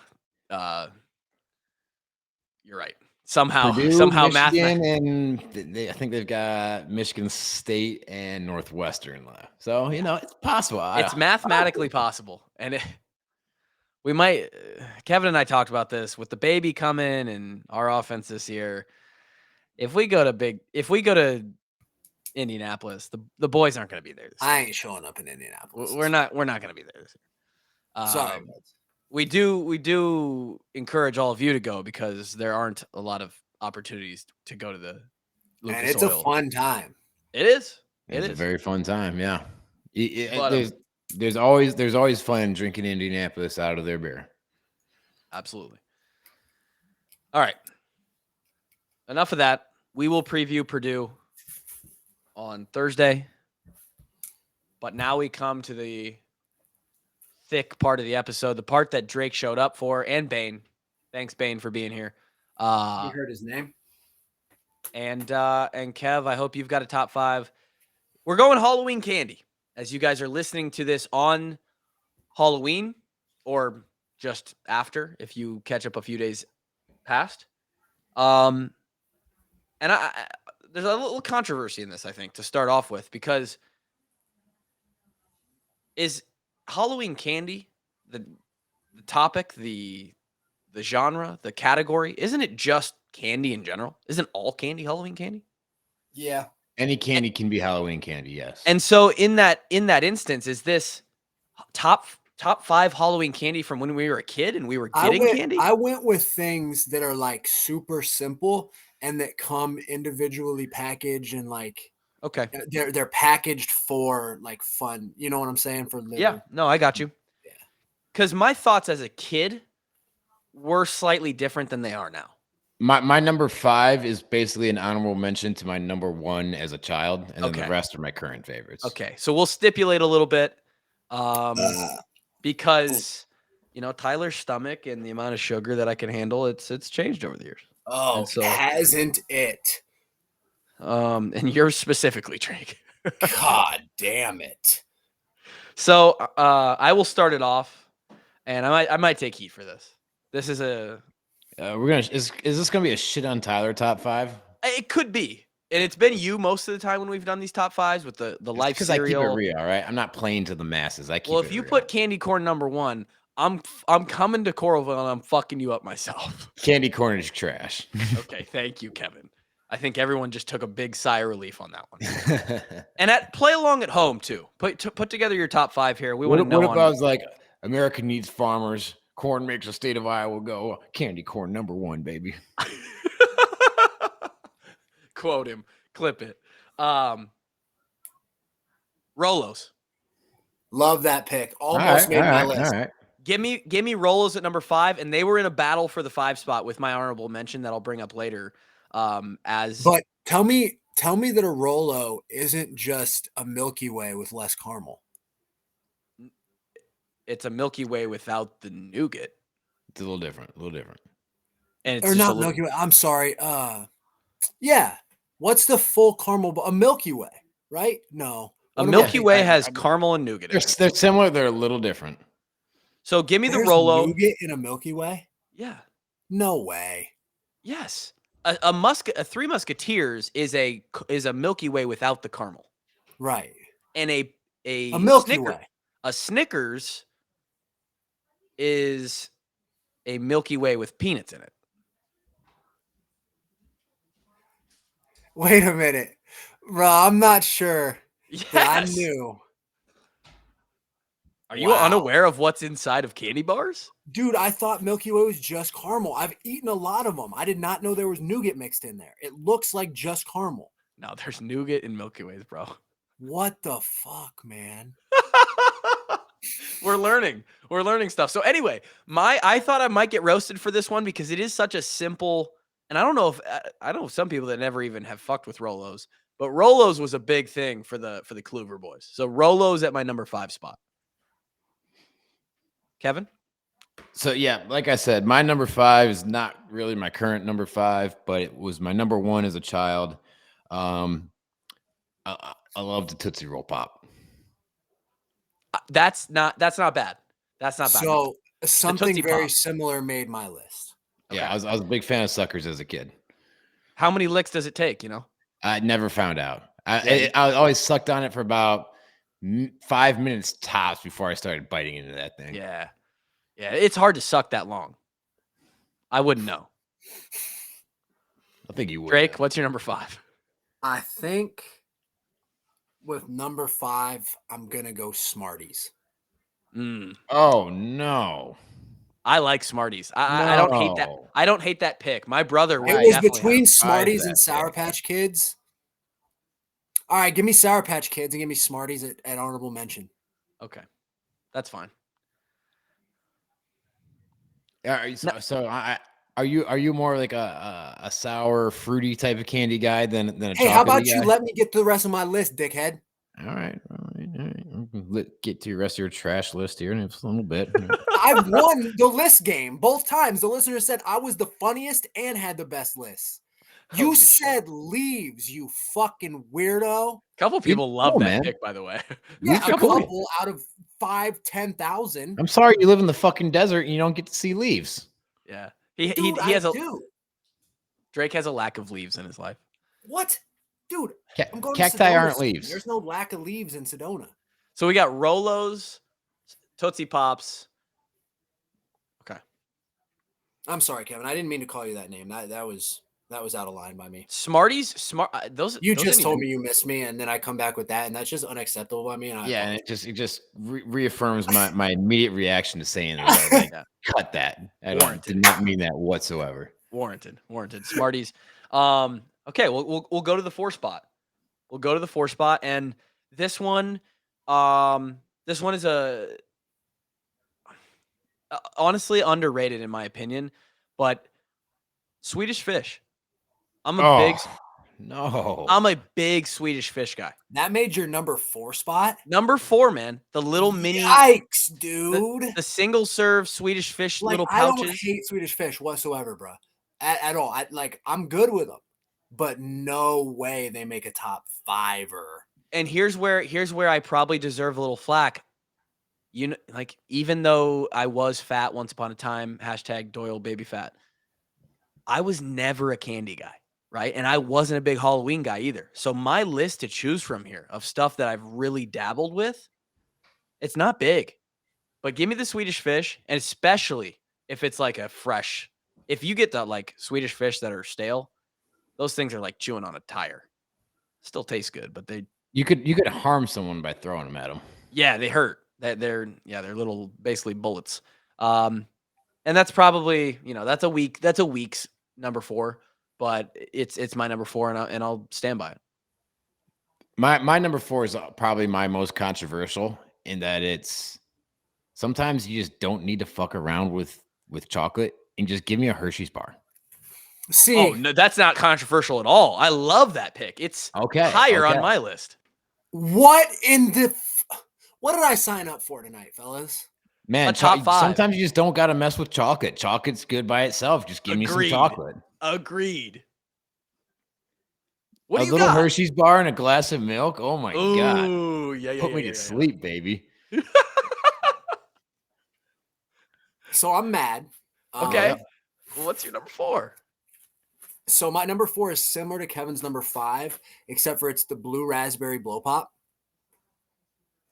You're right. Somehow Purdue, math. Michigan, and I think they've got Michigan State and Northwestern left. So it's possible. It's mathematically possible, and we might. Kevin and I talked about this with the baby coming and our offense this year. If we go to Indianapolis, the boys aren't going to be there. I ain't showing up in Indianapolis. We're not going to be there this year. Sorry, we do encourage all of you to go because there aren't a lot of opportunities to go to the Lucas and it's Oil. a fun time. It is. It's a very fun time. Yeah. But, There's always fun drinking Indianapolis out of their beer. Absolutely. All right. Enough of that. We will preview Purdue on Thursday. But now we come to the thick part of the episode, the part that Drake showed up for, and Bane. Thanks, Bane, for being here. You heard his name. And Kev, I hope you've got a top 5. We're going Halloween candy. As you guys are listening to this on Halloween or just after, if you catch up a few days past. And there's a little controversy in this, I think, to start off with, because is Halloween candy the topic, the genre, the category? Isn't it just candy in general? Isn't all candy Halloween candy? Yeah. Any candy can be Halloween candy, yes. And so in that instance, is this top 5 Halloween candy from when we were a kid and we were getting candy? I went with things that are like super simple and that come individually packaged and like Okay. They're packaged for like fun. You know what I'm saying? For little. Yeah. No, I got you. Yeah. Because my thoughts as a kid were slightly different than they are now. My number 5 is basically an honorable mention to my number 1 as a child, and then the rest are my current favorites. Okay, so we'll stipulate a little bit, because Tyler's stomach and the amount of sugar that I can handle, it's changed over the years. Oh, so, hasn't it? And yours specifically, Drake. God damn it! So I will start it off, and I might take heat for this. This is is this gonna be a shit on Tyler top 5? It could be, and it's been you most of the time when we've done these top 5s with the life cereal. Because I keep it real, all right? I'm not playing to the masses. If you put candy corn number 1, I'm coming to Coralville and I'm fucking you up myself. Candy corn is trash. Okay, thank you, Kevin. I think everyone just took a big sigh of relief on that one. And play along at home too. Put together your top 5 here. We want to know. What if I was like, America needs farmers? Corn makes the state of Iowa go. Candy corn number 1, baby. Quote him. Clip it. Rolos. Love that pick. Almost made my list. All right. Give me Rolos at number 5, and they were in a battle for the 5 spot with my honorable mention that I'll bring up later. But tell me that a Rolo isn't just a Milky Way with less caramel. It's a Milky Way without the nougat. It's a little different. And it's not Milky Way. I'm sorry. Yeah. What's the full caramel? A Milky Way, right? No. A Milky Way has caramel and nougat. They're similar. They're a little different. So give me the Rolo. Nougat in a Milky Way? Yeah. No way. Yes. A Three Musketeers is a Milky Way without the caramel. Right. And a Milky Way. A Snickers is a Milky Way with peanuts in it. Wait a minute. Bro, I'm not sure that I knew. Are you unaware of what's inside of candy bars? Dude, I thought Milky Way was just caramel. I've eaten a lot of them. I did not know there was nougat mixed in there. It looks like just caramel. No, there's nougat in Milky Ways, bro. What the fuck, man? We're learning stuff. So anyway, I thought I might get roasted for this one because it is such a simple, and I know some people that never even have fucked with Rolos, but Rolos was a big thing for the Kluver boys. So Rolos at my number 5 spot. Kevin? So yeah, like I said, my number 5 is not really my current number 5, but it was my number 1 as a child. I love the Tootsie Roll Pop. That's not bad. That's not bad. So something very similar made my list. Yeah, I was a big fan of suckers as a kid. How many licks does it take? I never found out. Yeah. I always sucked on it for about 5 minutes tops before I started biting into that thing. Yeah. It's hard to suck that long. I wouldn't know. I think you would. Drake, what's your number 5? I think with number 5, I'm gonna go Smarties. Oh no. I like Smarties. I don't hate that. No. I don't hate that pick. My brother would It was definitely between have. Smarties that and Sour pick. Patch Kids. All right, give me Sour Patch Kids and give me Smarties at honorable mention. Okay, that's fine. Are you more like a sour, fruity type of candy guy than a Hey, how about chocolatey you guy? let me get to the rest of my list, dickhead? All right. Get to your rest of your trash list here in a little bit. I've won the list game both times. The listener said I was the funniest and had the best list. You Holy shit. said leaves, you fucking weirdo. A couple people love cool, that man. pick, by the way. Yeah, Leaves are a cool. couple out of 5,000-10,000. I'm sorry you live in the fucking desert and you don't get to see leaves. Yeah, Dude, he has do. Drake has a lack of leaves in his life. What? Dude, I'm going Cacti to Sedona aren't soon. leaves. There's no lack of leaves in Sedona. So we got Rolos, Tootsie Pops. Okay, I'm sorry, Kevin. I didn't mean to call you that name. That was out of line by me. Smarties. Those You those just didn't told even- me you missed me, and then I come back with that, and that's just unacceptable by me. And Yeah, and it just reaffirms my immediate reaction to saying that. Like, Yeah. cut that. I Warranted. did not mean that whatsoever. Warranted. Smarties. Okay, we'll go to the 4 spot. We'll go to the 4 spot, and this one is honestly underrated in my opinion, but Swedish Fish. I'm a big Swedish Fish guy. that made your number 4 spot. Number 4, man, the little mini, Yikes, dude. the single serve Swedish Fish Like, little I don't pouches. hate Swedish Fish whatsoever, bro. At all. I'm good with them, but no way they make a top 5-er. And here's where I probably deserve a little flack. Like, even though I was fat once upon a time, # Doyle baby fat, I was never a candy guy, right? And I wasn't a big Halloween guy either. So my list to choose from here of stuff that I've really dabbled with, it's not big. But give me the Swedish Fish, and especially if it's like a fresh, if you get the like Swedish Fish that are stale, those things are like chewing on a tire. Still taste good, but You could harm someone by throwing them at them. yeah, they hurt. They're little basically bullets. And that's probably, that's a week's number 4, but it's my number 4, and I'll stand by it. My number 4 is probably my most controversial in that it's sometimes you just don't need to fuck around with chocolate and just give me a Hershey's bar. See, Oh, no, that's not controversial at all. I love that pick. It's higher on my list. what did I sign up for tonight, fellas? A Man, top 5. sometimes you just don't got to mess with chocolate. Chocolate's good by itself. Just give me some chocolate. Agreed. What a do you little got? Hershey's bar and a glass of milk. Oh my god! Ooh, yeah. Put me to sleep, baby. So I'm mad. Okay. Well, what's your number 4? So my number 4 is similar to Kevin's number 5, except for it's the blue raspberry blow pop.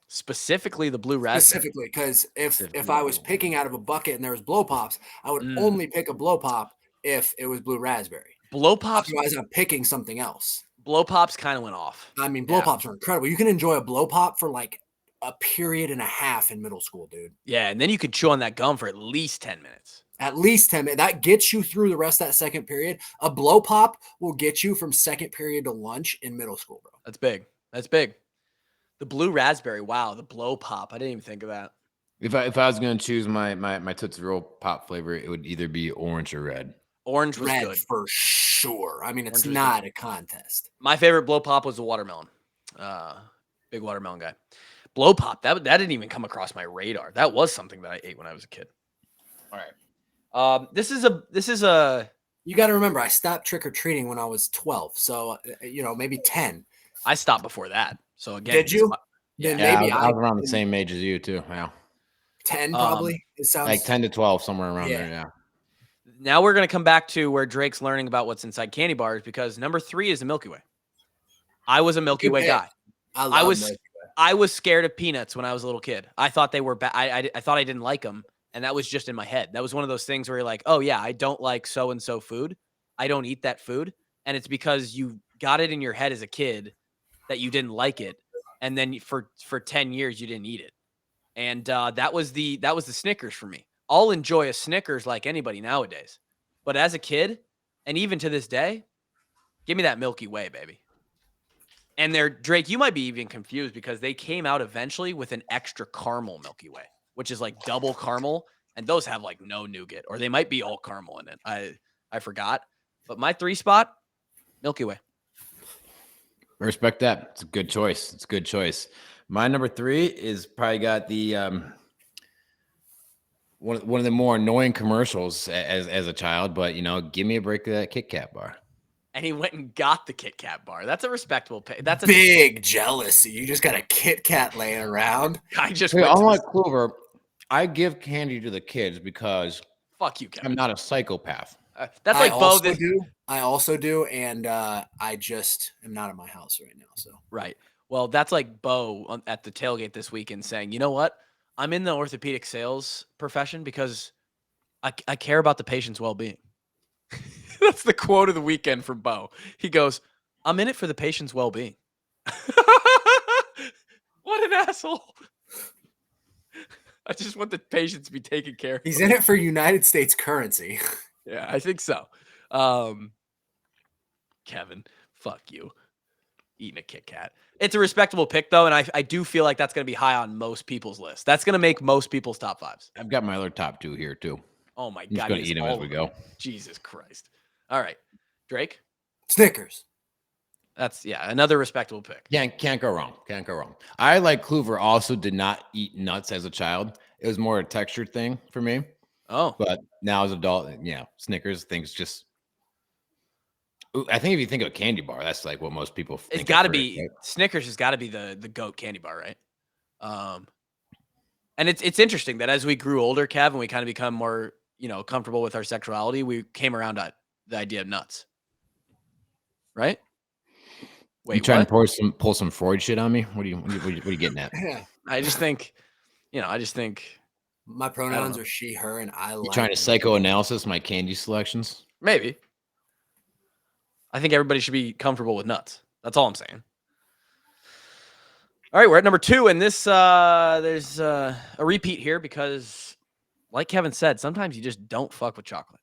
Specifically the blue raspberry. Specifically, because if I was picking out of a bucket and there was blow pops, I would only pick a blow pop if it was blue raspberry. Blow pops. Otherwise, I'm picking something else. Blow pops kind of went off. I mean, blow pops are incredible. You can enjoy a blow pop for like a period and a half in middle school, dude. Yeah, and then you could chew on that gum for at least 10 minutes. At least 10 minutes. That gets you through the rest of that second period. A blow pop will get you from second period to lunch in middle school, bro. That's big. That's big. The blue raspberry. Wow, the blow pop. I didn't even think of that. If I was going to choose my Tootsie Roll Pop flavor, it would either be orange or red. Orange was Red good. for sure. I mean, it's Orange was not a contest. My favorite blow pop was the watermelon. Big watermelon guy. Blow pop. That didn't even come across my radar. That was something that I ate when I was a kid. All right. This is a. You got to remember, I stopped trick or treating when I was 12. So, maybe 10. I stopped before that. So again, Did you? Yeah. Then maybe I was around the same age as you too. Wow. 10 probably. It sounds Like 10 to 12, somewhere around there. Yeah. Now we're going to come back to where Drake's learning about what's inside candy bars because number 3 is the Milky Way. I was a Milky Way guy. I was scared of peanuts when I was a little kid. I thought they were bad. I thought I didn't like them, and that was just in my head. That was one of those things where you're like, oh yeah, I don't like so and so food. I don't eat that food, and it's because you got it in your head as a kid that you didn't like it, and then for 10 years you didn't eat it, and that was the Snickers for me. I'll enjoy a Snickers like anybody nowadays, but as a kid, and even to this day, give me that Milky Way, baby. And Drake, you might be even confused because they came out eventually with an extra caramel Milky Way, which is like double caramel, and those have like no nougat, or they might be all caramel in it. I forgot, but my 3 spot, Milky Way. I respect that. It's a good choice. It's a good choice. My number 3 is probably got the one of the more annoying commercials as a child, but give me a break of that Kit Kat bar. And he went and got the Kit Kat bar. That's a respectable pay. That's a big jealousy. You just got a Kit Kat laying around. Unlike Clover, I give candy to the kids because fuck you, Kevin. I'm not a psychopath. That's like Bo. I also do, and I just am not at my house right now. So right. Well, that's like Bo at the tailgate this weekend saying, you know what? I'm in the orthopedic sales profession because I care about the patient's well-being. That's the quote of the weekend from Bo. He goes, I'm in it for the patient's well-being. What an asshole. I just want the patients to be taken care of. He's in it for United States currency. Yeah, I think so. Kevin, fuck you. Eating a Kit Kat. It's a respectable pick, though, and I do feel like that's going to be high on most people's list. That's going to make most people's top 5s. I've got my other top 2 here, too. Oh, my God. I'm just going to eat them as we go. Jesus Christ. All right. Drake? Snickers. That's, another respectable pick. Yeah, can't go wrong. Can't go wrong. I, like Clover, also did not eat nuts as a child. It was more a texture thing for me. Oh. But now as an adult, Snickers, things just... I think if you think of a candy bar, that's like what most people think. It's got to be... Right? Snickers has got to be the GOAT candy bar, right? And it's interesting that as we grew older, Kev, and we kind of become more, comfortable with our sexuality, we came around to the idea of nuts. Right? Wait, you trying to pull some Freud shit on me? What are you getting at? Yeah. I just think my pronouns are she, her, and I like. You trying to psychoanalysis my candy selections? Maybe. I think everybody should be comfortable with nuts. That's all I'm saying. All right, we're at number 2, and this there's a repeat here because, like Kevin said, sometimes you just don't fuck with chocolate.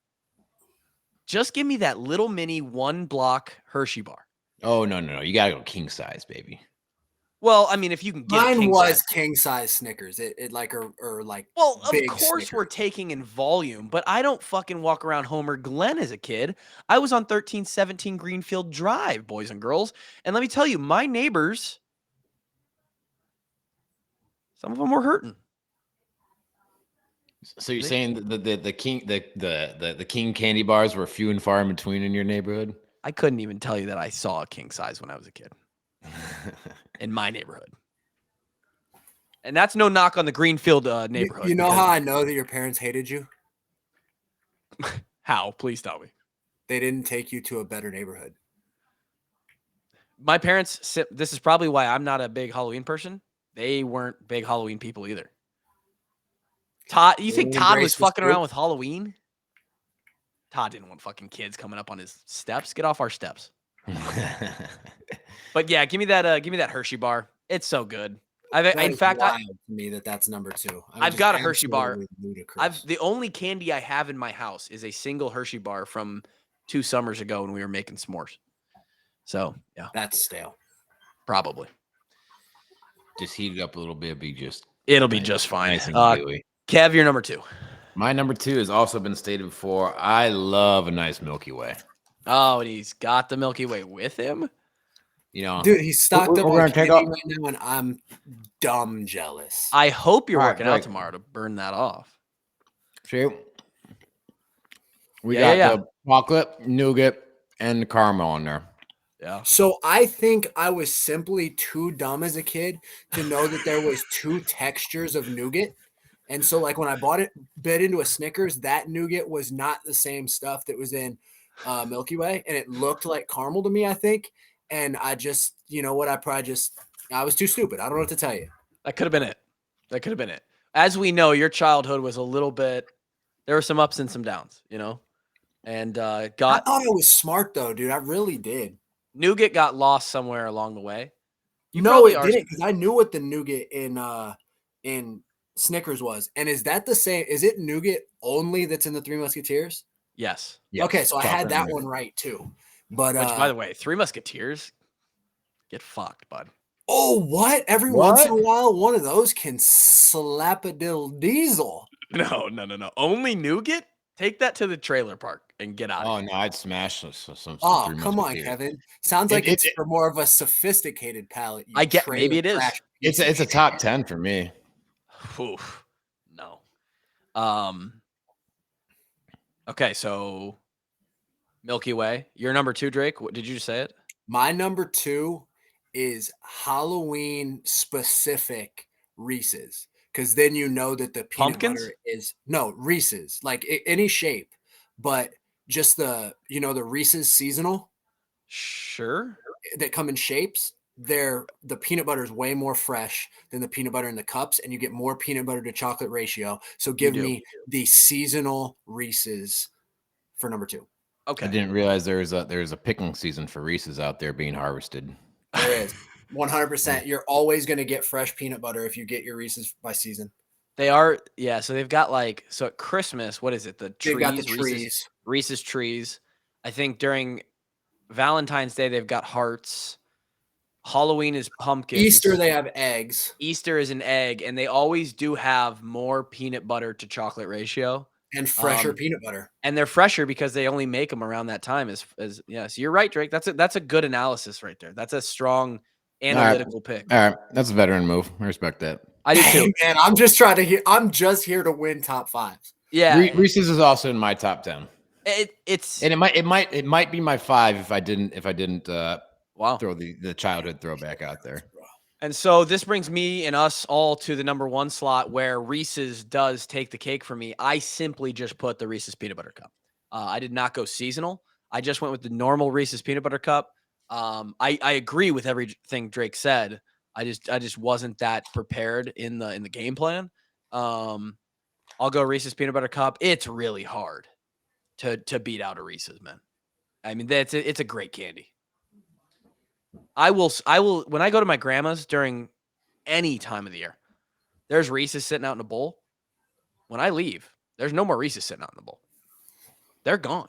Just give me that little mini 1-block Hershey bar. Oh, no. You got to go king size, baby. Well, I mean, if you can get mine was king size Snickers. It like or like. Well, of course Snickers. We're taking in volume, but I don't fucking walk around Homer Glen as a kid. I was on 1317 Greenfield Drive, boys and girls, and let me tell you, my neighbors, some of them were hurting. So you're saying the king candy bars were few and far in between in your neighborhood? I couldn't even tell you that I saw a king size when I was a kid. In my neighborhood. And that's no knock on the Greenfield neighborhood. You know how I know that your parents hated you? How? Please tell me. They didn't take you to a better neighborhood. My parents, this is probably why I'm not a big Halloween person. They weren't big Halloween people either. Todd, you think Todd was fucking around with Halloween? Todd didn't want fucking kids coming up on his steps. Get off our steps. But yeah, give me that Hershey bar. It's so good. In fact, to me that's number 2. I've got a Hershey bar. The only candy I have in my house is a single Hershey bar from 2 summers ago when we were making s'mores. So yeah, that's stale. Probably. Just heat it up a little bit. It'll be just fine. Nice and gooey. Kev, you're number 2. My number 2 has also been stated before. I love a nice Milky Way. Oh, and he's got the Milky Way with him. Dude, he's stocked up on candy right now, and I'm dumb jealous. I hope you're working out tomorrow to burn that off. See, we got the chocolate, nougat, and the caramel in there. Yeah. So I think I was simply too dumb as a kid to know that there was 2 textures of nougat. And so like when I bit into a Snickers, that nougat was not the same stuff that was in Milky Way, and it looked like caramel to me, I think. And I just, you know what, I was too stupid. I don't know what to tell you. That could have been it. That could have been it. As we know, your childhood was a little bit. There were some ups and some downs, and I thought I was smart though, dude. I really did. nougat got lost somewhere along the way. No, it didn't, because I knew what the nougat in Snickers was. And is that the same? Is it nougat only that's in the Three Musketeers? Yes. Okay, so I had that one right too. But which, by the way, Three Musketeers, get fucked, bud. Oh, what? Every once in a while, one of those can slap a diddle diesel. No. Only nougat? Take that to the trailer park and get out. Oh no, I'd smash some. Oh, come on, Kevin. Sounds like it's for more of a sophisticated palate. I get, maybe it is. It's a top 10 for me. Oof. No. Okay, so Milky Way. Your number 2, Drake. What did you just say it? My number 2 is Halloween specific Reese's, because then you know that the peanut butter is Reese's, like any shape, but just the Reese's seasonal. Sure. That come in shapes. The peanut butter is way more fresh than the peanut butter in the cups, and you get more peanut butter to chocolate ratio. So give me the seasonal Reese's for number 2. Okay. I didn't realize there's a picking season for Reese's out there being harvested. There is 100%. You're always going to get fresh peanut butter if you get your Reese's by season. They are, yeah. So they've got at Christmas, what is it? The trees. They've got the trees. Reese's trees. I think during Valentine's Day they've got hearts. Halloween is pumpkins. Easter they have eggs. Easter is an egg, and they always do have more peanut butter to chocolate ratio. And fresher peanut butter. And they're fresher because they only make them around that time. So you're right, Drake. That's a good analysis right there. That's a strong analytical pick. All right. That's a veteran move. I respect that. I do too. Man, I'm just here to win top 5s. Yeah. Reese's is also in my top 10. It might be my 5 if I didn't throw the childhood throwback out there. And so this brings me and us all to the number 1 slot, where Reese's does take the cake for me. I simply just put the Reese's Peanut Butter Cup. I did not go seasonal. I just went with the normal Reese's Peanut Butter Cup. I agree with everything Drake said. I just wasn't that prepared in the game plan. I'll go Reese's Peanut Butter Cup. It's really hard to beat out a Reese's, man. I mean, it's a great candy. I will when I go to my grandma's during any time of the year, there's Reese's sitting out in a bowl. When I leave, there's no more Reese's sitting out in the bowl. They're gone.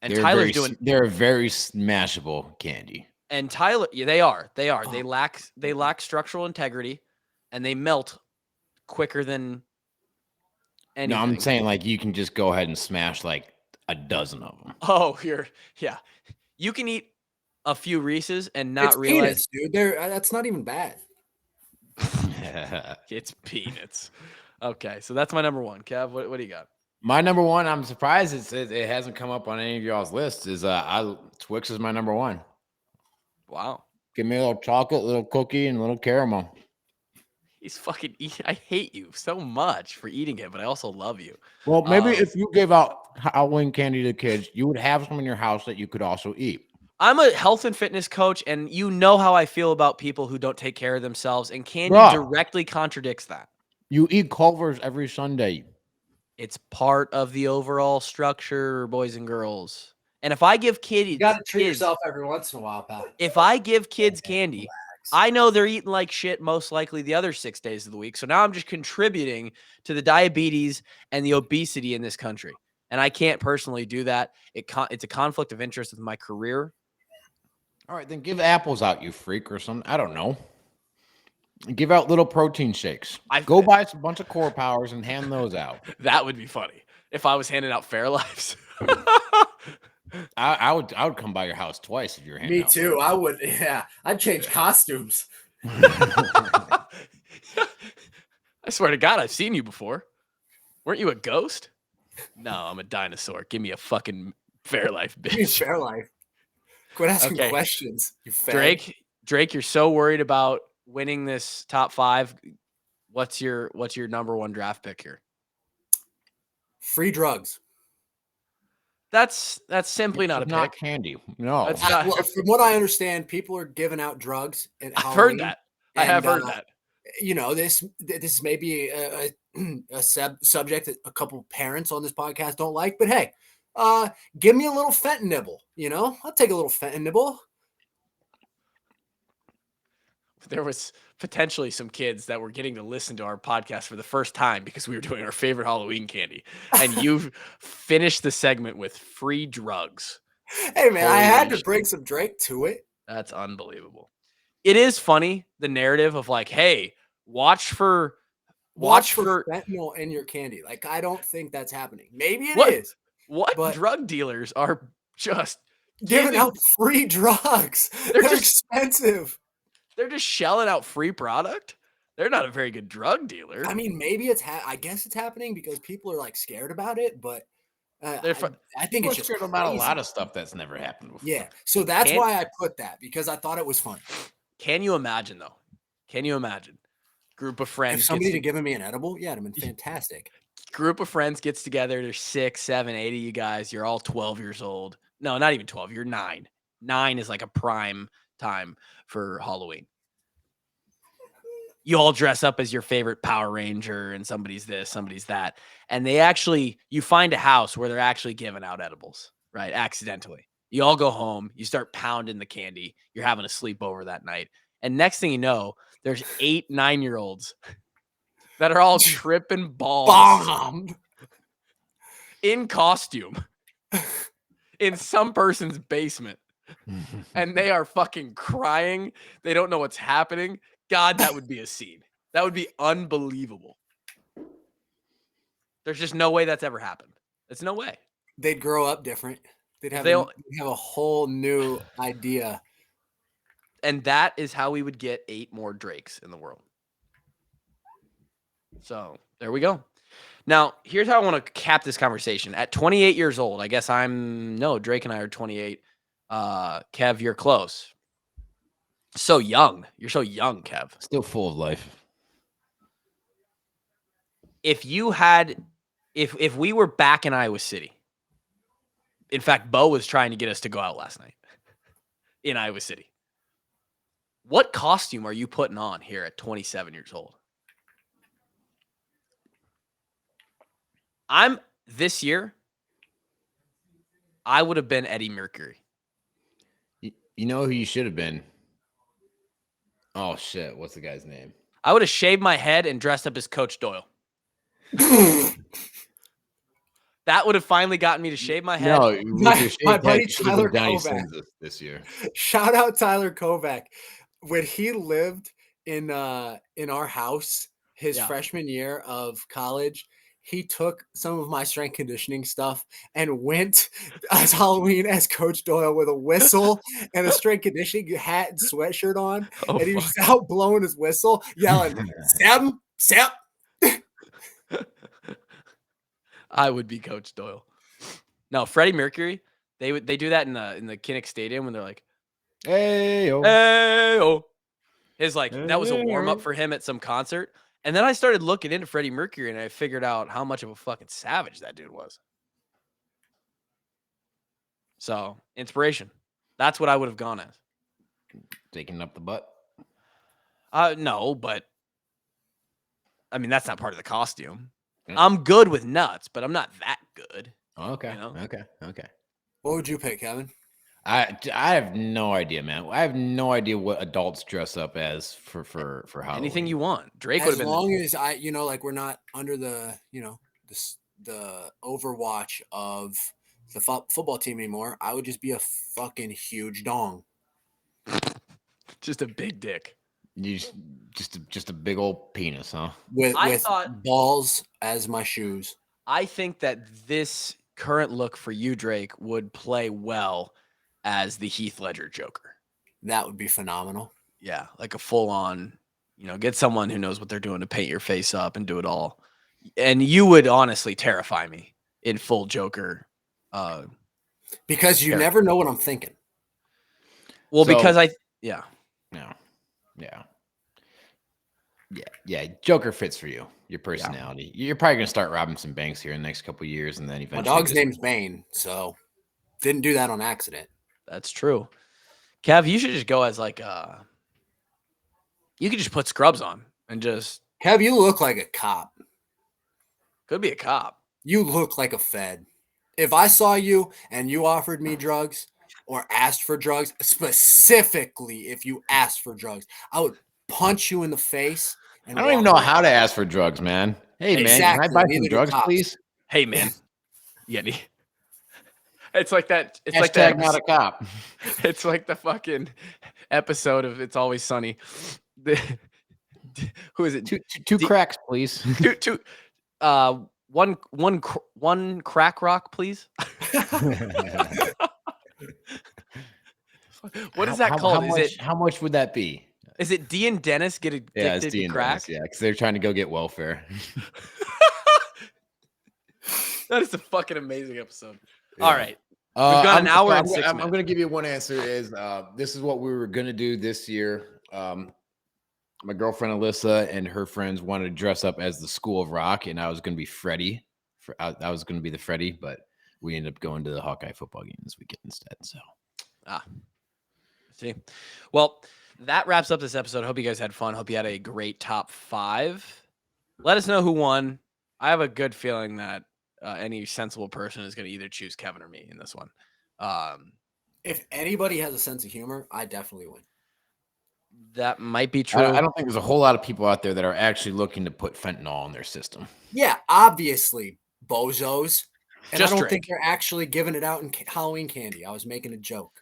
And they're a very smashable candy. And Tyler, yeah, they are. They lack structural integrity, and they melt quicker than anything. No, I'm saying like you can just go ahead and smash like a dozen of them. Oh, you can eat a few Reese's and not realize, peanuts, dude. That's not even bad. It's peanuts. Okay, so that's my number 1. Kev, what do you got? My number 1, I'm surprised it hasn't come up on any of y'all's lists. Is Twix is my number 1. Wow. Give me a little chocolate, little cookie, and a little caramel. He's fucking eating. I hate you so much for eating it, but I also love you. Well, maybe if you gave out Halloween candy to kids, you would have some in your house that you could also eat. I'm a health and fitness coach, and you know how I feel about people who don't take care of themselves, and candy directly contradicts that. You eat Culver's every Sunday. It's part of the overall structure, boys and girls. And if I give kids, you got to treat yourself every once in a while, pal. If I give kids candy, I know they're eating like shit most likely the other 6 days of the week. So now I'm just contributing to the diabetes and the obesity in this country. And I can't personally do that. It's a conflict of interest with my career. All right, then give apples out, you freak, or something. I don't know. Give out little protein shakes. Go buy a bunch of Core Powers and hand those out. That would be funny if I was handing out Fairlives. I would come by your house twice if you were handing out. Me too. I would. Yeah, I'd change costumes. I swear to God, I've seen you before. Weren't you a ghost? No, I'm a dinosaur. Give me a fucking Fairlife, bitch. Give me Fairlife. Quit asking questions, you fag. Drake, you're so worried about winning this top 5. What's your number one draft pick here? Free drugs. That's simply not a pick. Not candy. No. That's not. Well, from what I understand, people are giving out drugs at I've Halloween. heard that. I have heard that. You know, this may be a subject that a couple parents on this podcast don't like, but hey, give me a little fentanyl. You know, I'll take a little fentanyl. There was potentially some kids that were getting to listen to our podcast for the first time because we were doing our favorite Halloween candy, and you've finished the segment with free drugs. Hey man, I had Holy to bring some Drake to it. That's unbelievable. It is funny, the narrative of like, hey, watch for fentanyl in your candy. Like, I don't think that's happening. Maybe it is. What but drug dealers are just giving out free drugs. They're expensive. They're just shelling out free product. They're not a very good drug dealer. I mean, maybe it's I guess it's happening because people are like scared about it, but I think it's just scared about a lot of stuff that's never happened before. Yeah, so that's why I put that, because I thought it was funny. Can you imagine though? Can you imagine? Group of friends. If somebody had given me an edible, yeah, it'd have been fantastic. Group of friends gets together. There's 6, 7, 8 of you guys. You're all 12 years old. No, not even 12. You're 9. 9 is like a prime time for Halloween. You all dress up as your favorite Power Ranger, and somebody's this, somebody's that. And you find a house where they're actually giving out edibles, right? Accidentally. You all go home. You start pounding the candy. You're having a sleepover that night. And next thing you know, there's 8, 9-year-olds that are all tripping balls. Bombed. In costume in some person's basement. And they are fucking crying. They don't know what's happening. God, that would be a scene. That would be unbelievable. There's just no way that's ever happened. There's no way. They'd grow up different. They'd have a whole new idea. And that is how we would get 8 more Drakes in the world. So there we go. Now, here's how I want to cap this conversation. At 28 years old, I guess Drake and I are 28. Kev, you're close. So young. You're so young, Kev. Still full of life. If we were back in Iowa City, in fact, Bo was trying to get us to go out last night in Iowa City. What costume are you putting on here at 27 years old? This year, I would have been Eddie Mercury. You know who you should have been? Oh, shit. What's the guy's name? I would have shaved my head and dressed up as Coach Doyle. That would have finally gotten me to shave my head. No, my buddy Tyler Kovac this year. Shout out Tyler Kovac. When he lived in our house his freshman year of college, he took some of my strength conditioning stuff and went as Halloween as Coach Doyle with a whistle and a strength conditioning hat and sweatshirt on. And he was out blowing his whistle, yelling, Sam. I would be Coach Doyle. No, Freddie Mercury, they do that in the Kinnick Stadium when they're like, hey-o. Hey-o. That was a warm-up for him at some concert. And then I started looking into Freddie Mercury, and I figured out how much of a fucking savage that dude was. So, inspiration. That's what I would have gone as. Taking up the butt? No, but I mean, that's not part of the costume. I'm good with nuts, but I'm not that good. Okay. You know? Okay. What would you pick, Kevin? I have no idea, man. I have no idea what adults dress up as for Halloween. Anything you want. Drake would have been. As long as we're not under the overwatch of the football team anymore, I would just be a fucking huge dong. Just a big dick. You just a big old penis, huh? With balls as my shoes. I think that this current look for you, Drake, would play well as the Heath Ledger Joker. That would be phenomenal. Yeah, like a full-on, get someone who knows what they're doing to paint your face up and do it all. And you would honestly terrify me in full Joker. Because you never know what I'm thinking. Well, because yeah. Yeah. Yeah. Joker fits for you. Your personality. You're probably gonna start robbing some banks here in the next couple of years, and then My eventually. dog's name's Bane, so didn't do that on accident. That's true. Kev, you should just go as like you could just put scrubs on and just Kev, you look like a cop. could be a cop. You look like a Fed. If I saw you and you offered me drugs or asked for drugs, specifically if you asked for drugs, I would punch you in the face. And I don't even know how to ask for drugs, man. Hey, man, Exactly. can I buy Neither some do drugs, cops. please? Hey man. Yeti. It's like that. It's Hashtag like that. not a cop. It's like the fucking episode of It's Always Sunny. Who is it? Two cracks, please. One crack rock, please. What is that called? How much would that be? Is it Dee and Dennis get addicted to crack? Yeah, because they're trying to go get welfare. That is a fucking amazing episode. Yeah. All right. We've got an hour and 6 minutes. I'm going to give you one answer is this is what we were going to do this year. My girlfriend Alyssa and her friends wanted to dress up as the School of Rock, and I was going to be Freddie. I was going to be the Freddie, but we ended up going to the Hawkeye football game this weekend instead. So, see. Well, that wraps up this episode. Hope you guys had fun. Hope you had a great top 5. Let us know who won. I have a good feeling that any sensible person is going to either choose Kevin or me in this one. If anybody has a sense of humor, I definitely win. That might be true. I don't think there's a whole lot of people out there that are actually looking to put fentanyl in their system. Yeah, obviously, bozos. And Just I don't drink. think they're actually giving it out in Halloween candy. I was making a joke.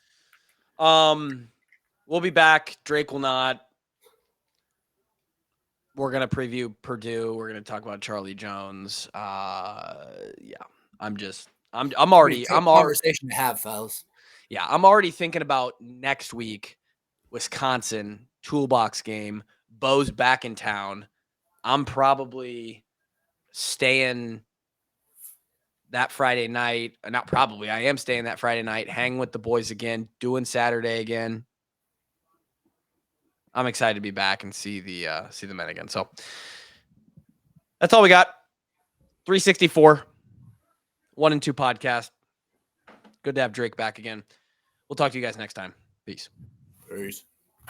We'll be back. Drake will not. We're gonna preview Purdue. We're gonna talk about Charlie Jones. Yeah. I'm already Conversation to have, fellas. Yeah, I'm already thinking about next week. Wisconsin toolbox game. Bo's back in town. I'm probably staying that Friday night. Not probably. I am staying that Friday night, hanging with the boys again, doing Saturday again. I'm excited to be back and see the men again. So that's all we got. 364, 1 and 2 podcast. Good to have Drake back again. We'll talk to you guys next time. Peace. Peace.